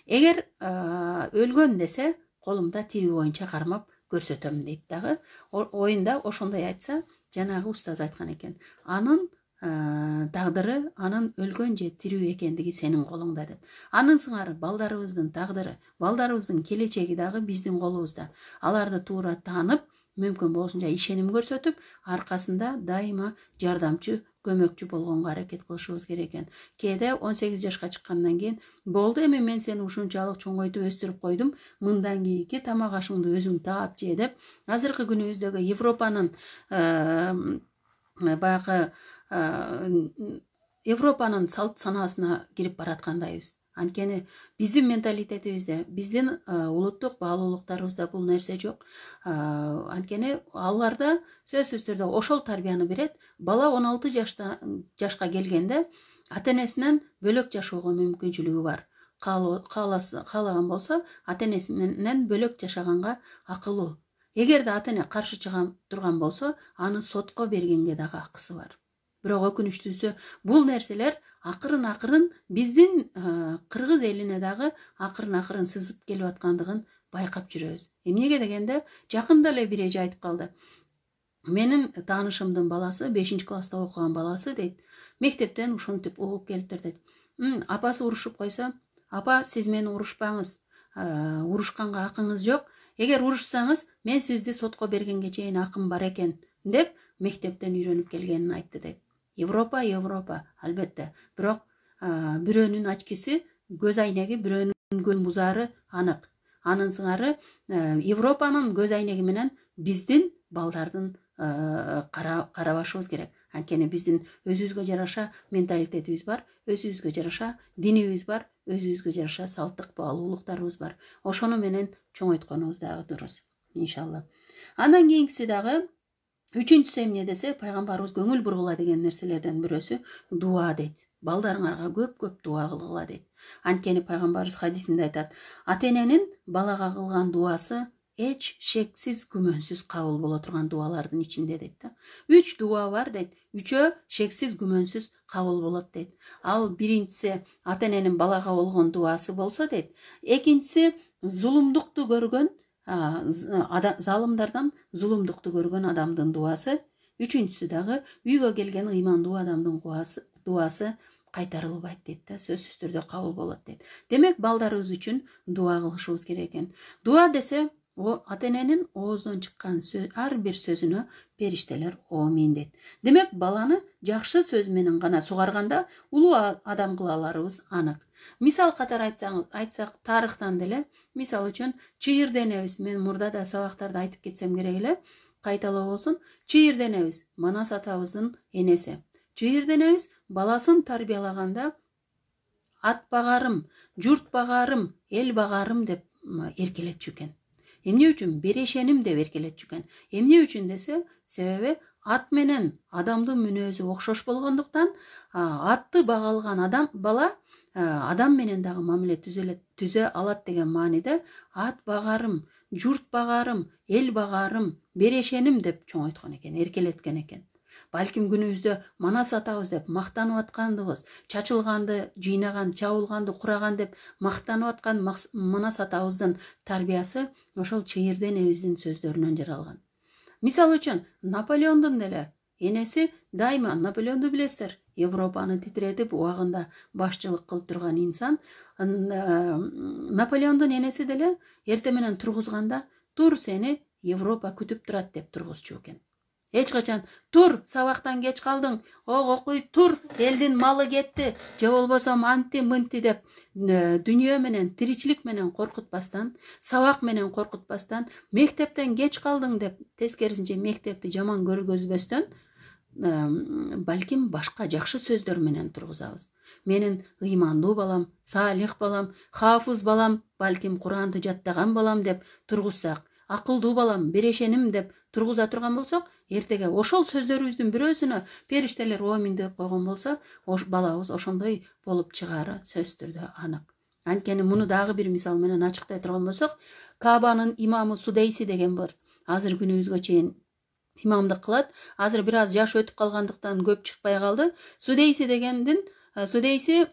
Эгер өлгөн десе, колумда тирүү боюнча кармап көрсөтөм дейт. Дагы оюнда ошондой айтса, жанагы устаз айткан экен. Анын тагдыры, анын өлгөн же тирүү экендиги сенин колуңда деп. Анын сыңары балдарыбыздын тагдыры, балдарыбыздын келечеги дагы биздин колубузда. Аларды туура таанып, мүмкүн болушунча ишеним көрсөтүп, аркасында дайыма жардамчы, көмөкчү болгонго аракет кылышыбыз керек экен. Кээде 18 жашка чыккандан кийин болду, эми мен сени ушунчалык чоңойтуп өстүрүп койдум, мындан кийинки тамак ашыңды өзүң таап же деп, азыркы күнүбүздөгү Европанын баягы Европанын салт санаасына кирип бараткандайбыз. Анткени биздин менталитетибизде, биздин улуттук баалуулуктарыбызда бул нерсе жок. Анткени аларда сөзсүз түрдө ошол тарбияны берет. Бала 16 жашка келгенде ата-энесинен бөлөк жашоого мүмкүнчүлүгү бар. Каалаган болсо, ата-энеси менен бөлөк жашаганга акылуу. Эгерде ата-эне каршы чыга турган болсо, аны сотко бергенге дагы акысы бар. Бирок өкүнүчтүүсү, бул нерселер акырын биздин кыргыз элине дагы акырын сызып келип аткандыгын байкап жүрөбүз. Эмнеге дегенде, жакында эле бир эже айтып калды. Менин таанышымдын баласы, 5-класста окуган баласы дейт, мектептен ушинтип угуп келиптир дейт. Апасы урушуп койсо, апа, сиз мени урушпаңыз, урушканга акыңыз жок. Эгер урушсаңыз, мен сизди сотко бергенге чейин акым бар экен, деп мектептен үйрөнүп келгенин айтты дейт. Европа, албетте. Бирок бирөөнүн ачкысы, көз айнеги, бирөөнүн көз бузары анык. Анын сыңары Европанын көз айнеги менен биздин балдардын карабашыбыз керек. Анткени биздин өзүбүзгө жараша менталитетибиз бар, өзүбүзгө жараша динибиз бар, өзүбүзгө жараша салттык баалуулуктарыбыз бар. Ошону менен чоңойтконубуз дагы дурус, иншалла. Андан кийинкиси дагы, үчүнчүсү эмне десе, пайгамбарыбыз көңүл бургула деген нерселерден бирөөсү дуа дейт. Балдарыңарга көп дуа кылгыла дейт. Анткени пайгамбарыбыз хадисинде айтат, ата-эненин балага кылган дуасы эч шексиз күмөнсүз кабыл боло турган дуалардын ичинде дейт да. 3 дуа бар дейт. 3-өө шексиз күмөнсүз кабыл болот дейт. Ал биринчиси ата-эненин балага болгон дуасы болсо дейт. Экинчиси зулумдукту көргөн, залымдардан зулумдукту көргөн адамдын дуасы. Үчүнчүсү дагы үйгө келген ыймандуу адамдын дуасы кайтарылбайт дейт да, сөзсүз түрдө кабыл болот дейт. Демек, балдарыбыз үчүн дуа кылышыбыз керек экен. Дуа десе, ата-эненин оозунан чыккан ар бир сөзүнө периштелер омин дейт. Демек, баланы жакшы сөз менен гана сугарганда улуу адам кыла аларыбыз анык. Мисал катары айтсак, тарыхтан деле, мисал үчүн Чыйыр денебиз, мен мурда да сабактарда айтып кетсем керек эле, кайталоо болсун. Чыйыр денебиз Манас атабыздын энеси. Чыйыр денебиз баласын тарбиялаганда ат багарым, журт багарым, эл багарым деп эркелетчү экен. Эмне үчүн? Берешеним деп эркелетчү экен. Эмне үчүн десе, себеби ат менен адамдын мүнөзү окшош болгондуктан, атты бага алган бала адам менен дагы мамиле түзө алат деген мааниде ат багарым, журт багарым, эл багарым, берешеним деп чоңойткон экен, эркелеткен экен. Балким күнүбүздө Манас атабыз деп мактанып аткандыбыз, чачылганды жыйнаган, чабылганды кураган деп мактанып аткан Манас атабыздын тарбиясы ошол Чыйыр денебиздин сөздөрүнөн жаралган. Мисал үчүн, Наполеондун деле Энеси дайыма Наполеонду билесиздер. Европаны титиретип убагында башчылык кылып турган инсан. Наполеондун энеси деле эртең менен тургузганда тур сени Европа күтүп турат деп тургузчу экен. Эч качан тур сабактан кеч калдың, окуй тур, элдин малы кетти, же болбосо анти мынти деп дүнүйө менен, тиричилик менен коркутпастан, сабак менен коркутпастан, мектептен кеч калдың деп тескерисинче мектепти жаман көргөзбөстөн, балким башка жакшы сөздөр менен тургузабыз. Менин ыймандуу балам, салих балам, хафыз балам, балким Куранды жаттаган балам деп тургузсак, акылдуу балам, берешеним деп тургуза турган болсок, эртеге ошол сөздөрүбүздүн бирөөсүнө периштелер омин деп койгон болсо, балабыз ошондой болуп чыгаары сөзсүз түрдө анык. Анткени муну дагы бир мисал менен ачыктай турган болсок, Кабанын имамы Судейси деген бар. Азыр күнүбүзгө чейин имамдык кылат. Азыр бир аз жаш өтүп калгандыктан көп чыкпай калды. Судейси дегендин Судейси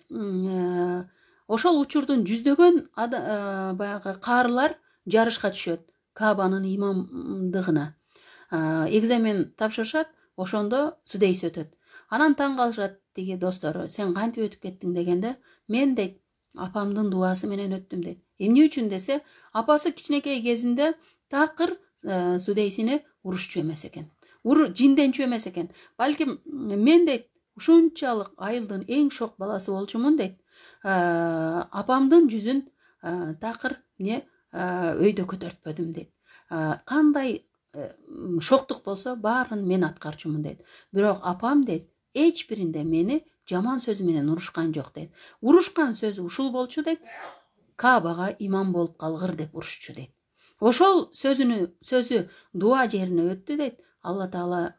ошол учурдун жүздөгөн баягы каарылар жарышка түшөт Кабанын имамдыгына. Экзамен тапшырышат, ошондо Судейси өтөт. Анан таң калышат тиги достору, сен кантип өтүп кеттиң дегенде, мен дейт, апамдын дуасы менен өттүм дейт. Эмне үчүн десе, апасы кичинекей кезинде такыр Судейсини урушчу эмес экен. Жинденчү эмес экен. Балким мен дейт, ушунчалык айылдын эң шок баласы болчумун дейт. Апамдын жүзүн такыр өйдө көтөртпөдүм дейт. Кандай шоктук болсо баарын мен аткарчумун дейт. Бирок апам дейт, эч биринде мени жаман сөз менен урушкан жок дейт. Урушкан сөзү ушул болчу дейт, Кабага имам болуп калгыр деп урушчу дейт. Ошол сөзү дуа жерине өттү дейт. Алла Таала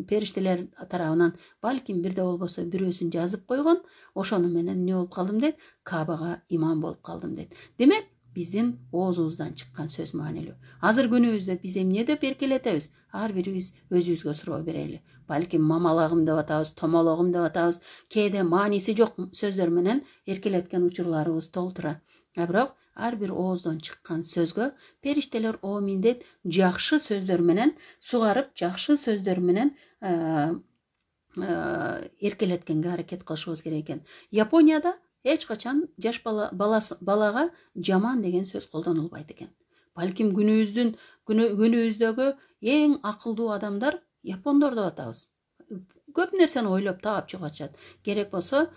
периштелер тарабынан балким бирде болбосо бирөөсүн жазып койгон. Ошону менен эмне болуп калдым дейт, Кабага имам болуп калдым дейт. Демек, биздин оозубуздан чыккан сөз маанилүү. Азыр күнүбүздө биз эмне деп эркелетебиз? Ар бирибиз өзүбүзгө суроо берели. Балким мамалагым деп атабыз, томологум деп атабыз. Кээде мааниси жок сөздөр менен эркелеткен учурларыбыз толтура. Бирок ар бир ооздон чыккан сөзгө периштелер омин дейт, жакшы сөздөр менен сугарып, жакшы сөздөр менен эркелеткенге аракет кылышыбыз керек экен. Японияда эч качан жаш балага жаман деген сөз колдонулбайт экен. Балким күнүбүздөгү эң акылдуу адамдар япондор деп атабыз. Көп нерсени ойлоп таап чыгып атышат. Керек болсо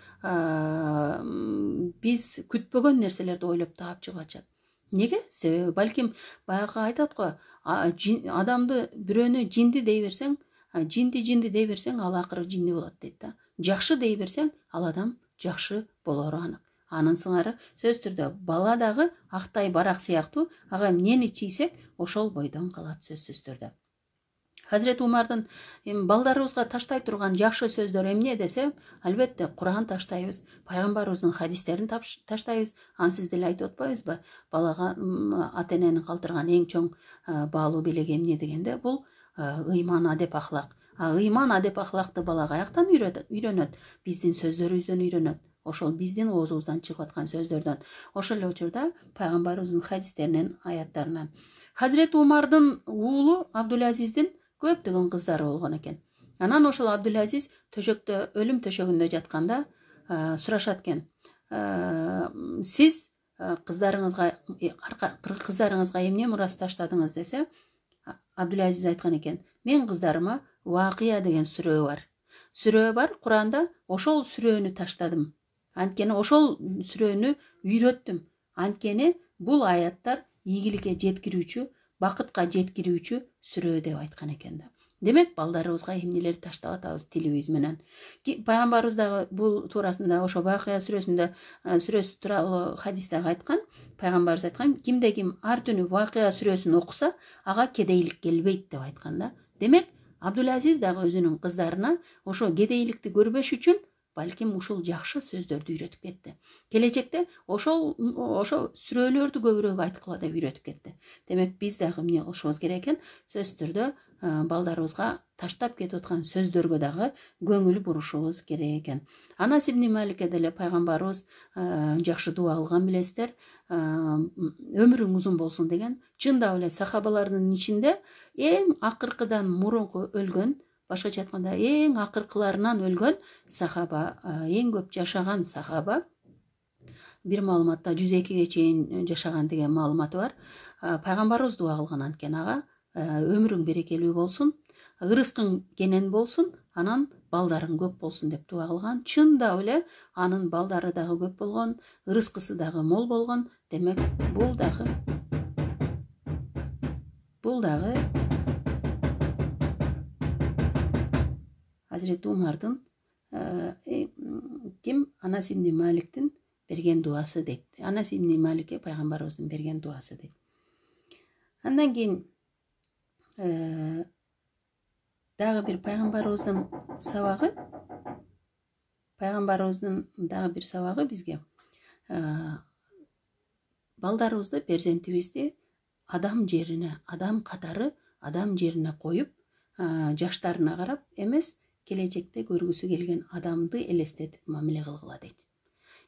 биз күтпөгөн нерселерди ойлоп таап чыгып атышат. Неге? Себеби балким баягы айтат го, адамды бирөөнү жинди дей берсең, жинди дей берсең, ал акыры жинди болот дейт да. Жакшы дей берсең, ал адам жакшы болору анык. Анын сыңары сөз түрдө бала дагы актай барак сыяктуу, ага эмнени чийсек, ошол бойдон калат сөзсүз түрдө. Хазирети Умардын балдарыбызга таштай турган жакшы сөздөр эмне десе, албетте Куран таштайбыз, пайгамбарыбыздын хадистерин таштайбыз. Ансыз деле айтып атпайбызбы? Балага ата-эненин калтырган эң чоң баалуу белеги эмне дегенде, бул ыйман, адеп, ахлак. Ыйман, адеп, ахлакты бала каяктан үйрөнөт? Биздин сөздөрүбүздөн үйрөнөт. Ошол биздин оозубуздан чыгып аткан сөздөрдөн. Ошол эле учурда пайгамбарыбыздын хадистеринен, аяттарынан. Хазирети Умардын уулу Абдулазиздин көптөгөн кыздары болгон экен. Анан ошол Абдулазиз төшөктө, өлүм төшөгүндө жатканда сурашат экен. Сиз кыздарыңызга эмне мурас таштадыңыз десе, Абдулазиз айткан экен, мен кыздарыма Вакыя деген сүрөө бар Куранда, ошол сүрөөнү таштадым. Анткени ошол сүрөөнү үйрөттүм. Анткени бул аяттар ийгиликке жеткирүүчү, бакытка жеткирүүчү сүрөө деп айткан экен да. Демек, балдарыбызга эмнелерди таштап атабыз тилибиз менен. Пайгамбарыбыз дагы бул туурасында ошо Вакыя сүрөсү тууралуу хадистеги айткан. Пайгамбарыбыз айткан, кимде ким ар түнү Вакыя сүрөсүн окуса, ага кедейлик келбейт деп айткан да. Демек, Абдулазиз дагы өзүнүн кыздарына ошо кедейликти көрбөш үчүн балким ушул жакшы сөздөрдү үйрөтүп кетти. Келечекте ошол сүрөлөрдү көбүрөөк айткыла деп үйрөтүп кетти. Демек, биз дагы эмне кылышыбыз керек экен? Сөз түрдө балдарыбызга таштап кетип аткан сөздөргө дагы көңүл бурушубуз керек экен. Анас ибн Маликке деле пайгамбарыбыз жакшы дуа кылган билесиздер, өмүрүң узун болсун деген. Чындап эле сахабалардын ичинде эң акыркыдан мурунку өлгөн башкача айтканда эң акыркыларынан өлгөн сахаба, эң көп жашаган сахаба. Бир маалыматта 102-ге чейин жашаган деген маалыматы бар. Пайгамбарыбыз дуа кылган анткени ага өмүрүң берекелүү болсун, ырыскың кенен болсун, анан балдарың көп болсун деп дуа кылган. Чындап эле анын балдары дагы көп болгон, ырыскысы дагы мол болгон. Демек бул дагы Hazreti Умардын ким Анас ибн Маликтин берген дуасы дейт. Анас ибн Маликке пайгамбарыбыздын берген дуасы дейт. Андан кийин дагы бир пайгамбарыбыздын дагы бир сабагы бизге балдарыбызды, перзентибизди адам жерине, адам катары, адам жерине коюп, жаштарына карап эмес, келечекте көргүсү келген адамды элестетип мамиле кылгыла дейт.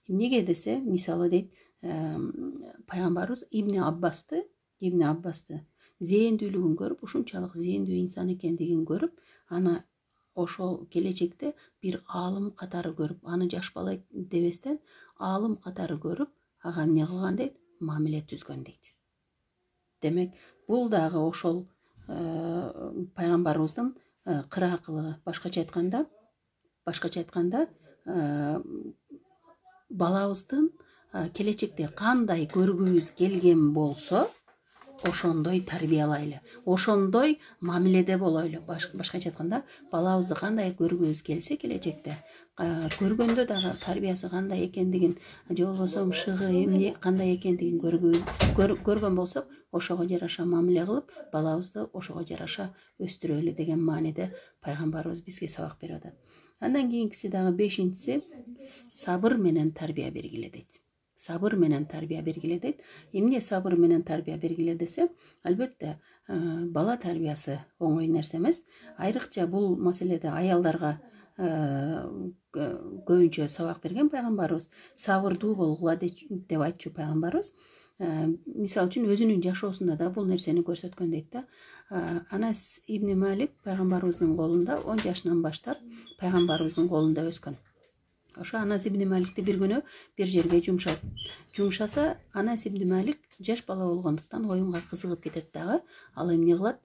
Эмнеге десе, мисалы дейт, пайгамбарыбыз Ибн Аббасты зээндүүлүгүн көрүп, ушунчалык зээндүү инсан экендигин көрүп, аны ошол келечекте бир аалым катары көрүп, аны жаш бала дебестен аалым катары көрүп, ага эмне кылган дейт, мамиле түзгөн дейт. Демек, бул дагы ошол пайгамбарыбыздын кыраакылыгы. Башкача айтканда, балабыздын келечекте кандай көргүбүз келген болсо, ошондой тарбиялайлы, ошондой мамиледе болойлу. Башкача айтканда, балабызды кандай көргүбүз келсе келечекте, көргөндө дагы тарбиясы кандай экендигин, же болбосо мышыгы эмне кандай экендигин көргөн болсок, ошого жараша мамиле кылып, балабызды ошого жараша өстүрөлү деген мааниде пайгамбарыбыз бизге сабак берип атат. Андан кийинкиси дагы 5-инчиси сабыр менен тарбия бергиле дейт. Сабыр менен тарбия бергиле дейт. Эмне сабыр менен тарбия бергиле десе, албетте бала тарбиясы оңой нерсе эмес. Айрыкча бул маселеде аялдарга көбүнчө сабак берген пайгамбарыбыз. Сабырдуу болгула деп айтчу пайгамбарыбыз. Мисалы үчүн өзүнүн жашоосунда да бул нерсени көрсөткөн дейт да. Анас ибн Малик пайгамбарыбыздын колунда 10 жашынан баштап пайгамбарыбыздын колунда өскөн. Ошо Анас ибн Маликти бир күнү бир жерге жумшаса, Анас ибн Малик жаш бала болгондуктан оюнга кызыгып кетет дагы, ал эмне кылат,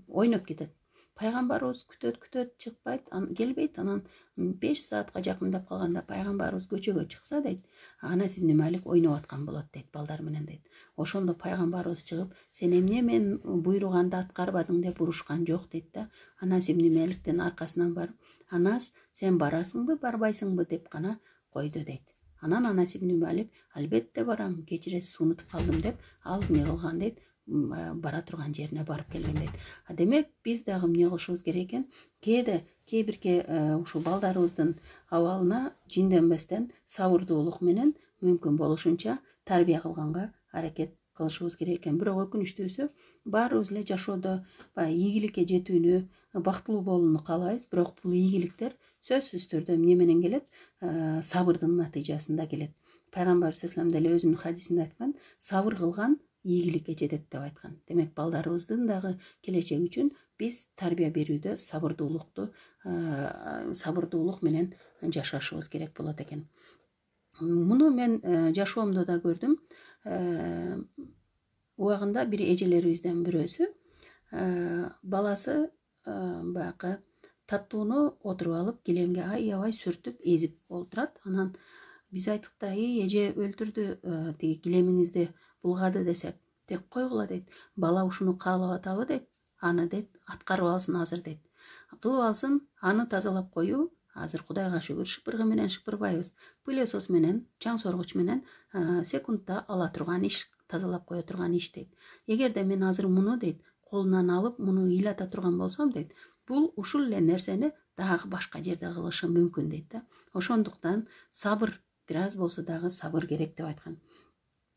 ойноп кетет. Пайгамбарыбыз күтөт, чыкпайт, келбейт. Анан 5 саатка жакындап калганда пайгамбарыбыз көчөгө чыкса дейт, Анас ибн Малик ойноп аткан болот дейт, балдар менен дейт. Ошондо пайгамбарыбыз чыгып, сен эмне мен буйруганды аткарбадың деп урушкан жок дейт да. Анас ибн Маликтин аркасынан барып, Анас, сен барасыңбы, барбайсыңбы деп гана койду дейт. Анан Анас ибн Малик, албетте барам, кечиресиз, унутуп калдым деп, ал эмне кылган дейт, бара турган жерине барып келген дейт. Демек, биз дагы эмне кылышыбыз керек экен? Кээ бирке ушул балдарыбыздын абалына жинденбестен сабырдуулук менен мүмкүн болушунча тарбия кылганга аракет кылышыбыз керек экен. Бирок өкүнүчтүүсү, баарыбыз эле жашоодо ийгиликке жетүүнү, бактылуу болууну каалайбыз, бирок бул ийгиликтер сөзсүз түрдө эмне менен келет? Сабырдын натыйжасында келет. Пайгамбар саллаллаху алейхи ва саллям өзүнүн хадисинде айткан, сабыр кылган ийгиликке жетет деп айткан. Демек, балдарыбыздын дагы келечеги үчүн биз тарбия берүүдө сабырдуулук менен жашашыбыз керек болот экен. Муну мен жашоомдо да көрдүм. Убагында бир эжелерибизден бирөөсү баласы баягы таттууну отуруп алып, килемге аябай сүртүп, эзип олтурат. Анан биз айттык да, эже өлтүрдү, тиги килемиңизди булгады десек, тек койгула дейт. Бала ушуну каалап атабы дейт. Аны дейт, аткарып алсын азыр дейт. Кылып алсын, аны тазалап коюу. Азыр Кудайга шүгүр, шыпыргы менен шыпырбайбыз. Пылесос менен, чаң соргуч менен секундта ала турган иш, тазалап кое турган иш дейт. Эгерде мен азыр муну дейт, колунан алып, муну ыйлата турган болсом дейт, бул ушул эле нерсени дагы башка жерде кылышым мүмкүн дейт да. Ошондуктан сабыр, бир аз болсо дагы сабыр керек деп айткан.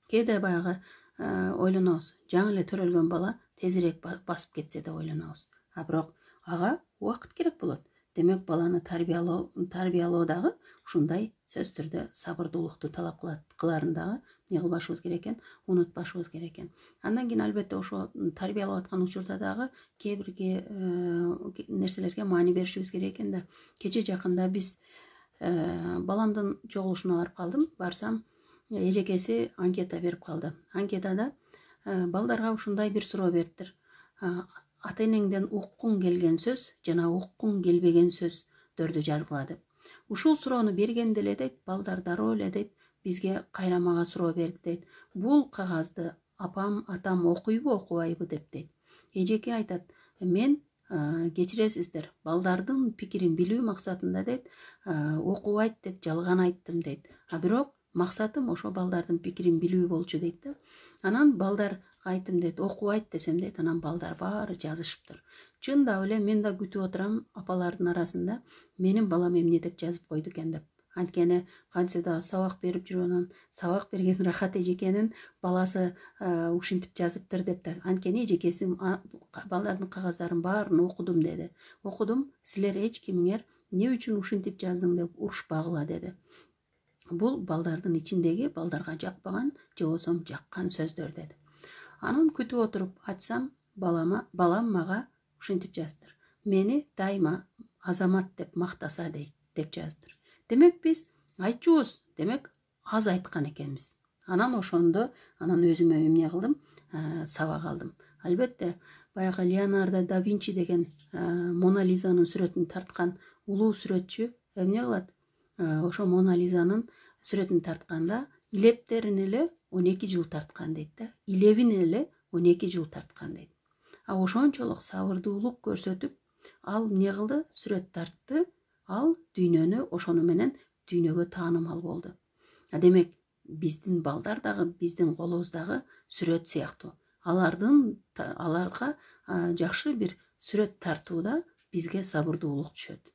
Кээде баягы ойлонобуз, жаңы эле төрөлгөн бала тезирээк басып кетсе деп ойлонобуз. Бирок ага убакыт керек болот. Демек баланы тарбиялоо дагы ушундай сөз түрдө сабырдуулукту талап кыларын дагы эмне кылбашыбыз керек экен, унутпашыбыз керек экен. Андан кийин албетте ошо тарбиялап аткан учурда дагы кээ бир нерселерге маани беришибиз керек экен да. Кече жакында биз баламдын чогулушуна барып калдым. Барсам эжекеси анкета берип калды. Анкетада балдарга ушундай бир суроо бериптир. Ата энеңден уккуң келген сөз жана уккуң келбеген сөздөрдү жазгыла деп. Ушул суроону бергенде эле дейт, балдар дароо эле дейт, бизге кайра мага суроо берди дейт. Бул кагазды апам, атам окуйбу, окубайбы деп дейт. Эжеке айтат, мен кечиресиздер, балдардын пикирин билүү максатында дейт, окубайт деп жалган айттым дейт. Бирок максатым ошо балдардын пикирин билүү болчу дейт да. Анан балдарга айттым дейт, окубайт десем дейт, анан балдар баары жазышыптыр. Чындап эле мен да күтүп отурам апалардын арасында менин балам эмне деп жазып койду экен деп. Анткени кантсе да сабак берип жүрүп анан сабак берген Рахат эжекенин баласы ушинтип жазыптыр деп да. Анткени эжекеси балдардын кагаздарын баарын окудум деди. Окудум, силер эч кимиңер эмне үчүн ушинтип жаздың деп урушпагыла деди. Бул балдардын ичиндеги балдарга жакпаган же болбосо жаккан сөздөр деди. Анан күтүп отуруп ачсам, балам мага ушинтип жаздыр. Мени дайыма азамат деп мактаса деп жаздыр. Демек биз айтчубуз, демек аз айткан экенбиз. Анан ошондо өзүмө эмне кылдым, сабак алдым. Албетте баягы Леонардо да Винчи деген Мона Лизанын сүрөтүн тарткан улуу сүрөтчү эмне кылат? Ошо Мона Лизанын сүрөтүн тартканда илептерин эле 12 жыл тарткан дейт да. Илебин эле 12 жыл тарткан дейт. Ошончолук сабырдуулук көрсөтүп, ал эмне кылды? Сүрөт тартты. Ал дүйнөнү ошону менен дүйнөгө таанымал болду. Демек биздин балдар дагы биздин колубуздагы сүрөт сыяктуу. Аларга жакшы бир сүрөт тартууда бизге сабырдуулук түшөт.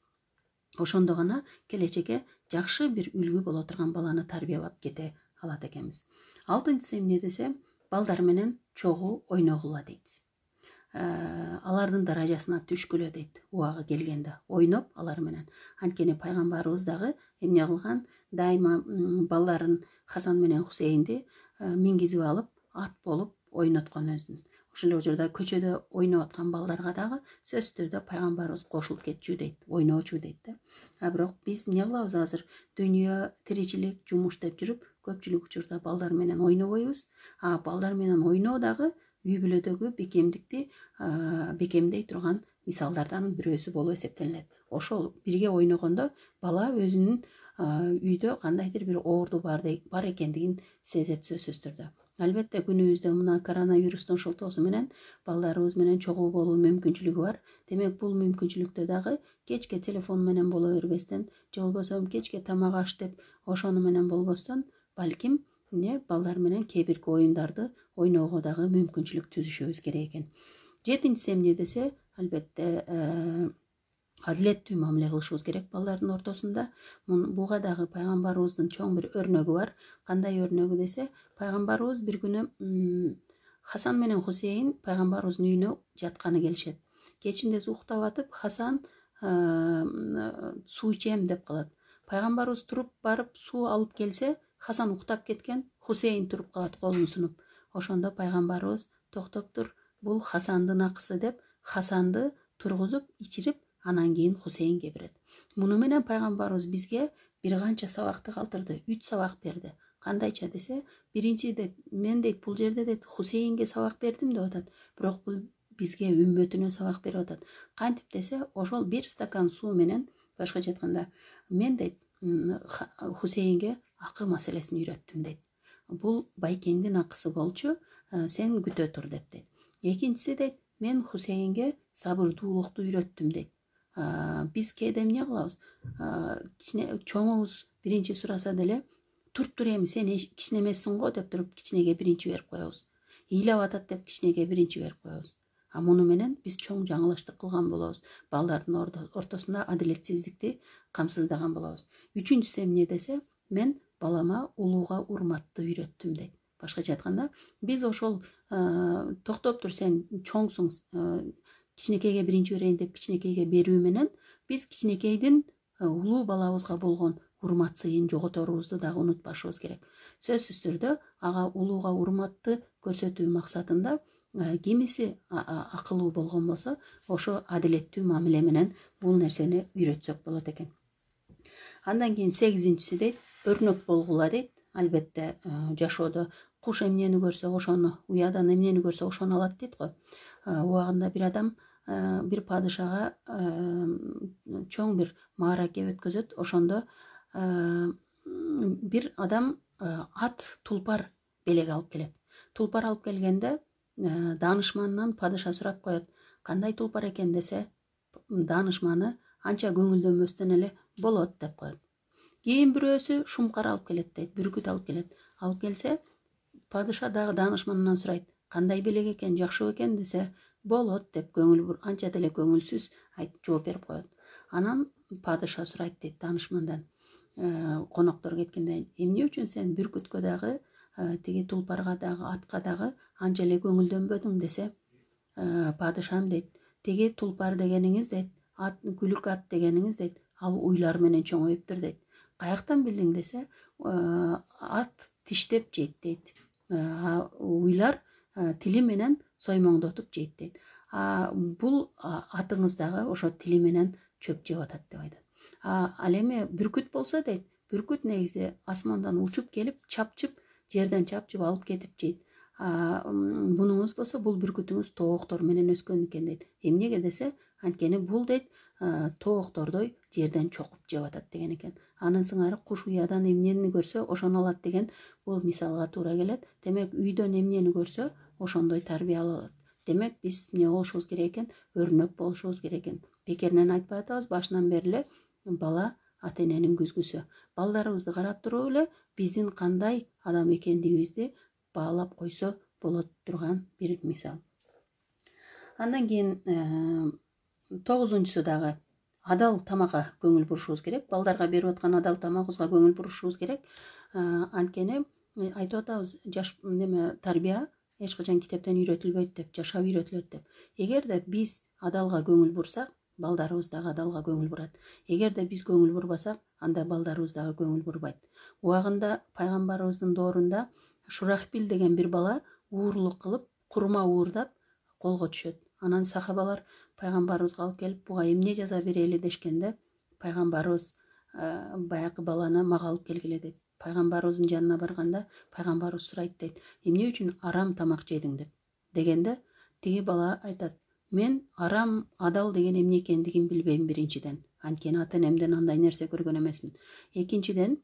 Ошондо гана келечекке жакшы бир үлгү боло турган баланы тарбиялап кете алат экенбиз. 6-сы эмне десе, балдар менен чогуу ойногула дейт. Алардын даражасына түшкүлө дейт. Убагы келгенде ойноп алар менен. Анткени пайгамбарыбыз дагы эмне кылган? Дайыма балдарын Хасан менен Хусейнди мингизип алып, ат болуп ойноткон өзүн. Ошол учурда көчөдө ойноп аткан балдарга дагы сөзсүз түрдө пайгамбарыбыз кошулуп кетчү дейт, ойночу дейт да. Бирок биз эмне кылабыз азыр? Дүйнө, тиричилик, жумуш деп жүрүп, көпчүлүк учурда балдар менен ойнобойбуз. Балдар менен ойноо дагы үй бүлөдөгү бекемдикти бекемдей турган мисалдардан бирөөсү болуп эсептелинет. Ошол бирге ойногондо бала өзүнүн үйдө кандайдыр бир оорду бар экендигин сезет сөзсүз түрдө. Албетте күнүбүздө мына коронавирустун шылтоосу менен балдарыбыз менен чогуу болуу мүмкүнчүлүгү бар. Демек бул мүмкүнчүлүктө дагы кечке телефон менен боло бербестен, же болбосо кечке тамак аш деп ошону менен болбостон, балким балдар менен кээ бирки оюндарды ойноого дагы мүмкүнчүлүк түзүшүбүз керек экен. 7-си эмне десе, албетте адилеттүү мамиле кылышыбыз керек балдардын ортосунда. Буга дагы пайгамбарыбыздын чоң бир өрнөгү бар. Кандай өрнөгү десе, пайгамбарыбыз бир күнү Хасан менен Хусейн пайгамбарыбыздын үйүнө жатканы келишет. Кечиндеси уктап атып, Хасан суу ичем деп калат. Пайгамбарыбыз туруп барып суу алып келсе, Хасан уктап кеткен, Хусейн туруп калат колун сунуп. Ошондо пайгамбарыбыз токтоп тур, бул Хасандын акысы деп Хасанды тургузуп, ичирип, анан кийин Хусейнге берет. Муну менен пайгамбарыбыз бизге бир канча сабакты калтырды, 3 сабак берди. Кандайча десе, биринчи дейт, мен дейт бул жерде дейт Хусейнге сабак бердим деп атат. Бирок бул бизге үммөтүнө сабак берип атат. Кантип десе, ошол 1 стакан суу менен, башкача айтканда, мен дейт Хусейнге акы маселесин үйрөттүм дейт. Бул байкеңдин акысы болчу, сен күтө тур деп дейт. Экинчиси дейт, мен Хусейнге сабырдуулукту үйрөттүм дейт. Биз кээде эмне кылабыз? Кичине чоңубуз биринчи сураса деле, тур эми сен кичине эмессиң го деп туруп кичинеге биринчи берип коебуз. Ыйлап атат деп кичинеге биринчи берип коебуз. Муну менен биз чоң жаңылыштык кылган болобуз. Балдардын ортосунда адилетсиздикти камсыздаган болобуз. 3-сү эмне десе, мен балама улууга урматты үйрөттүм дейт. Башкача айтканда, биз ошол токтоп тур, сен чоңсуң, кичинекейге биринчи берейин деп кичинекейге берүү менен Биз кичинекейдин улуу балабызга болгон урмат сыйын жоготорубузду дагы унутпашыбыз керек. Сөзсүз түрдө ага улууга урматты көрсөтүү максатында кимиси акылуу болгон болсо, ошо адилеттүү мамиле менен бул нерсени үйрөтсөк болот экен. Андан кийин 8-инчиси дейт, өрнөк болгула дейт. Албетте жашоодо куш эмнени көрсө ошону, уядан эмнени көрсө ошону алат дейт го. Убагында бир адам бир падышага чоң бир маараке өткөзөт. Ошондо бир адам ат тулпар белек алып келет. Тулпар алып келгенде данышманынан падыша сурап коет. Кандай тулпар экен десе, данышманы анча көңүлдөнбөстөн эле болот деп коет. Кийин бирөөсү шумкар алып келет дейт, бүркүт алып келет. Алып келсе, падыша дагы данышманынан сурайт, кандай белек экен, жакшыбы экен десе, болот деп анча деле көңүлсүз жооп берип коет. Анан падыша сурайт дейт данышмандан. Коноктор кеткенден эмне үчүн сен бүркүткө дагы, тиги тулпарга дагы, атка дагы анча эле көңүлдөнбөдүң десе, падышам дейт, тиги тулпар дегениңиз дейт, күлүк ат дегениңиз дейт, ал уйлар менен чоңоюптур дейт. Каяктан билдиң десе, ат тиштеп жейт дейт. Уйлар тили менен соймоңдотуп жейт дейт. Бул атыңыз дагы ошо тили менен чөп жеп атат деп айтат. Ал эми бүркүт болсо дейт, бүркүт негизи асмандан учуп келип, чапчып, жерден чапчып алып кетип жейт. Бунуңуз болсо, бул бүркүтүңүз тооктор менен өскөн экен дейт. Эмнеге десе, анткени бул дейт тооктордой жерден чокуп жеп атат деген экен. Анын сыңары куш уядан эмнени көрсө ошону алат деген бул мисалга туура келет. Демек үйдөн эмнени көрсө ошондой тарбия алат. Демек биз эмне болушубуз керек экен? Өрнөк болушубуз керек экен. Бекеринен айтпай атабыз, башынан бери эле бала ата эненин күзгүсү. Балдарыбызды карап туруп эле биздин кандай адам экендигибизди баалап койсо болот турган бир мисал. Андан кийин 9-унчусу дагы адал тамакка көңүл бурушубуз керек. Балдарга берип аткан адал тамагыбызга көңүл бурушубуз керек. Анткени айтып атабыз, жаш тарбия эч качан китептен үйрөтүлбөйт деп, жашап үйрөтүлөт деп. Эгерде биз адалга көңүл бурсак, балдарыбыз дагы адалга көңүл бурат. Эгерде биз көңүл бурбасак, анда балдарыбыз дагы көңүл бурбайт. Убагында пайгамбарыбыздын доорунда Шурахбил деген бир бала уурлук кылып, курма уурдап колго түшөт. Анан сахабалар пайгамбарыбызга алып келип, буга эмне жаза берели дешкенде, пайгамбарыбыз баягы баланы мага алып келгиле дейт. Пайгамбарыбыздын жанына барганда, пайгамбарыбыз сурайт дейт, эмне үчүн арам тамак жедиң деп. Дегенде, тиги бала айтат, мен арам, адал деген эмне экендигин билбейм биринчиден. Анткени ата энемден андай нерсе көргөн эмесмин. Экинчиден,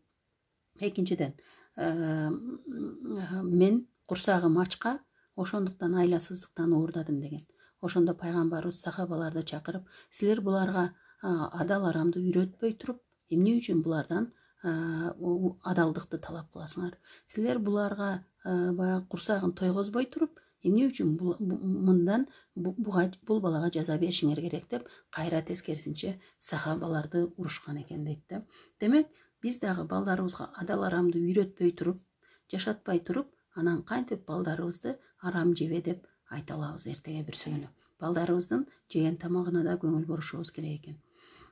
мен курсагым ачка, ошондуктан айласыздыктан уурдадым деген. Ошондо пайгамбарыбыз сахабаларды чакырып, силер буларга адал арамды үйрөтпөй туруп, эмне үчүн булардан адалдыкты талап кыласыңар? Силер буларга баягы курсагын тойгозбой туруп, эмне үчүн мындан бул балага жаза беришиңер керек деп, кайра тескерисинче сахабаларды урушкан экен дейт да. Демек, биз дагы балдарыбызга адал арамды үйрөтпөй туруп, жашатпай туруп, анан кантип балдарыбызды арам жебе деп айта алабыз эртеге бүрсүгүнү. Балдарыбыздын жеген тамагына да көңүл бурушубуз керек экен.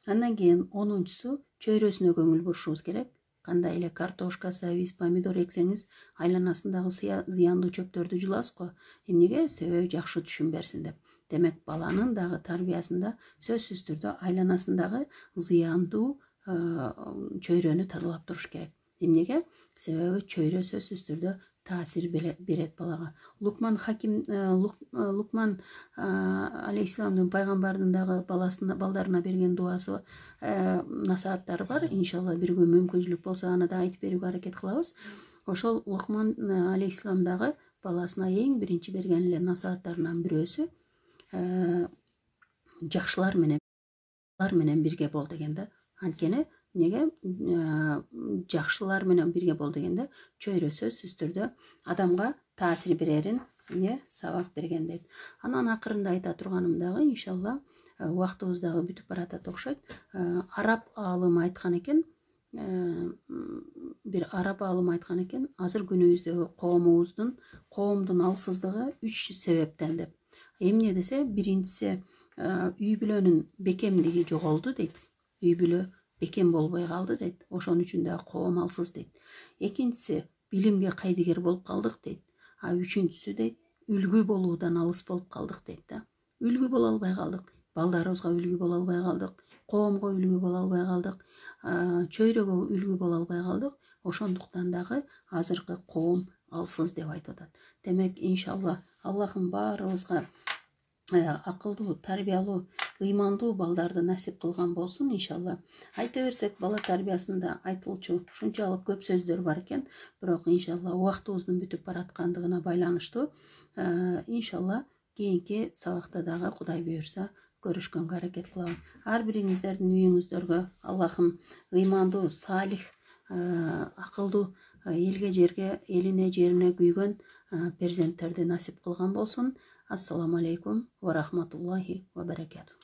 Андан кийин 10-унчусу чөйрөсүнө көңүл бурушубуз керек. Кандай эле картошка, сабиз, помидор эксеңиз, айланасындагы зыяндуу чөптөрдү жуласыз го. Эмнеге? Себеби жакшы түшүм берсин деп. Демек, баланын дагы тарбиясында сөзсүз түрдө айланасындагы зыяндуу чөйрөнү тазалап туруш керек. Эмнеге? Себеби чөйрө сөзсүз түрдө таасир берет балага. Лукман алейхисаламдын пайгамбардын дагы балдарына берген дуасы, насааттары бар. Иншалла бир күн мүмкүнчүлүк болсо аны да айтып берүүгө аракет кылабыз. Ошол Лукман алейхисалам дагы баласына эң биринчи берген эле насааттарынан бирөөсү жакшылар менен бирге бол дегенде. Анткени неге жакшылар менен бирге бол дегенде чөйрө сөзсүз түрдө адамга таасир берерин сабак берген дейт. Анан акырында айта турганым дагы, иншалла, убактыбыз дагы бүтүп баратат окшойт. Араб аалым айткан экен, азыр күнүбүздөгү коомдун алсыздыгы 3 себептен деп. Эмне десе, биринчиси үй бүлөнүн бекемдиги жоголду дейт. Үй бүлө бекем болбой калды дейт. Ошон үчүн да коом алсыз дейт. Экинчиси билимге кайдыгер болуп калдык дейт. А үчүнчүсү дейт үлгү болуудан алыс болуп калдык дейт да. Үлгү боло албай калдык. Балдарыбызга үлгү боло албай калдык. Коомго үлгү боло албай калдык. Чөйрөгө үлгү боло албай калдык. Ошондуктан дагы азыркы коом алсыз деп айтып атат. Демек, иншалла, Аллахым баарыбызга акылдуу, тарбиялуу, ыймандуу балдарды насип кылган болсун, иншалла. Айта берсек, бала тарбиясында айтылчу ушунчалык көп сөздөр бар экен, бирок иншалла убактыбыздын бүтүп бараткандыгына байланыштуу, иншалла кийинки сабакта дагы Кудай буйрса көрүшкөнгө аракет кылабыз. Ар бириңиздердин үйүңүздөргө Аллахым ыймандуу, салих, акылдуу, элге жерге, элине жерине күйгөн перзенттерди насип кылган болсун. Ассаламу алейкум ва рахматуллахи ва баракатух.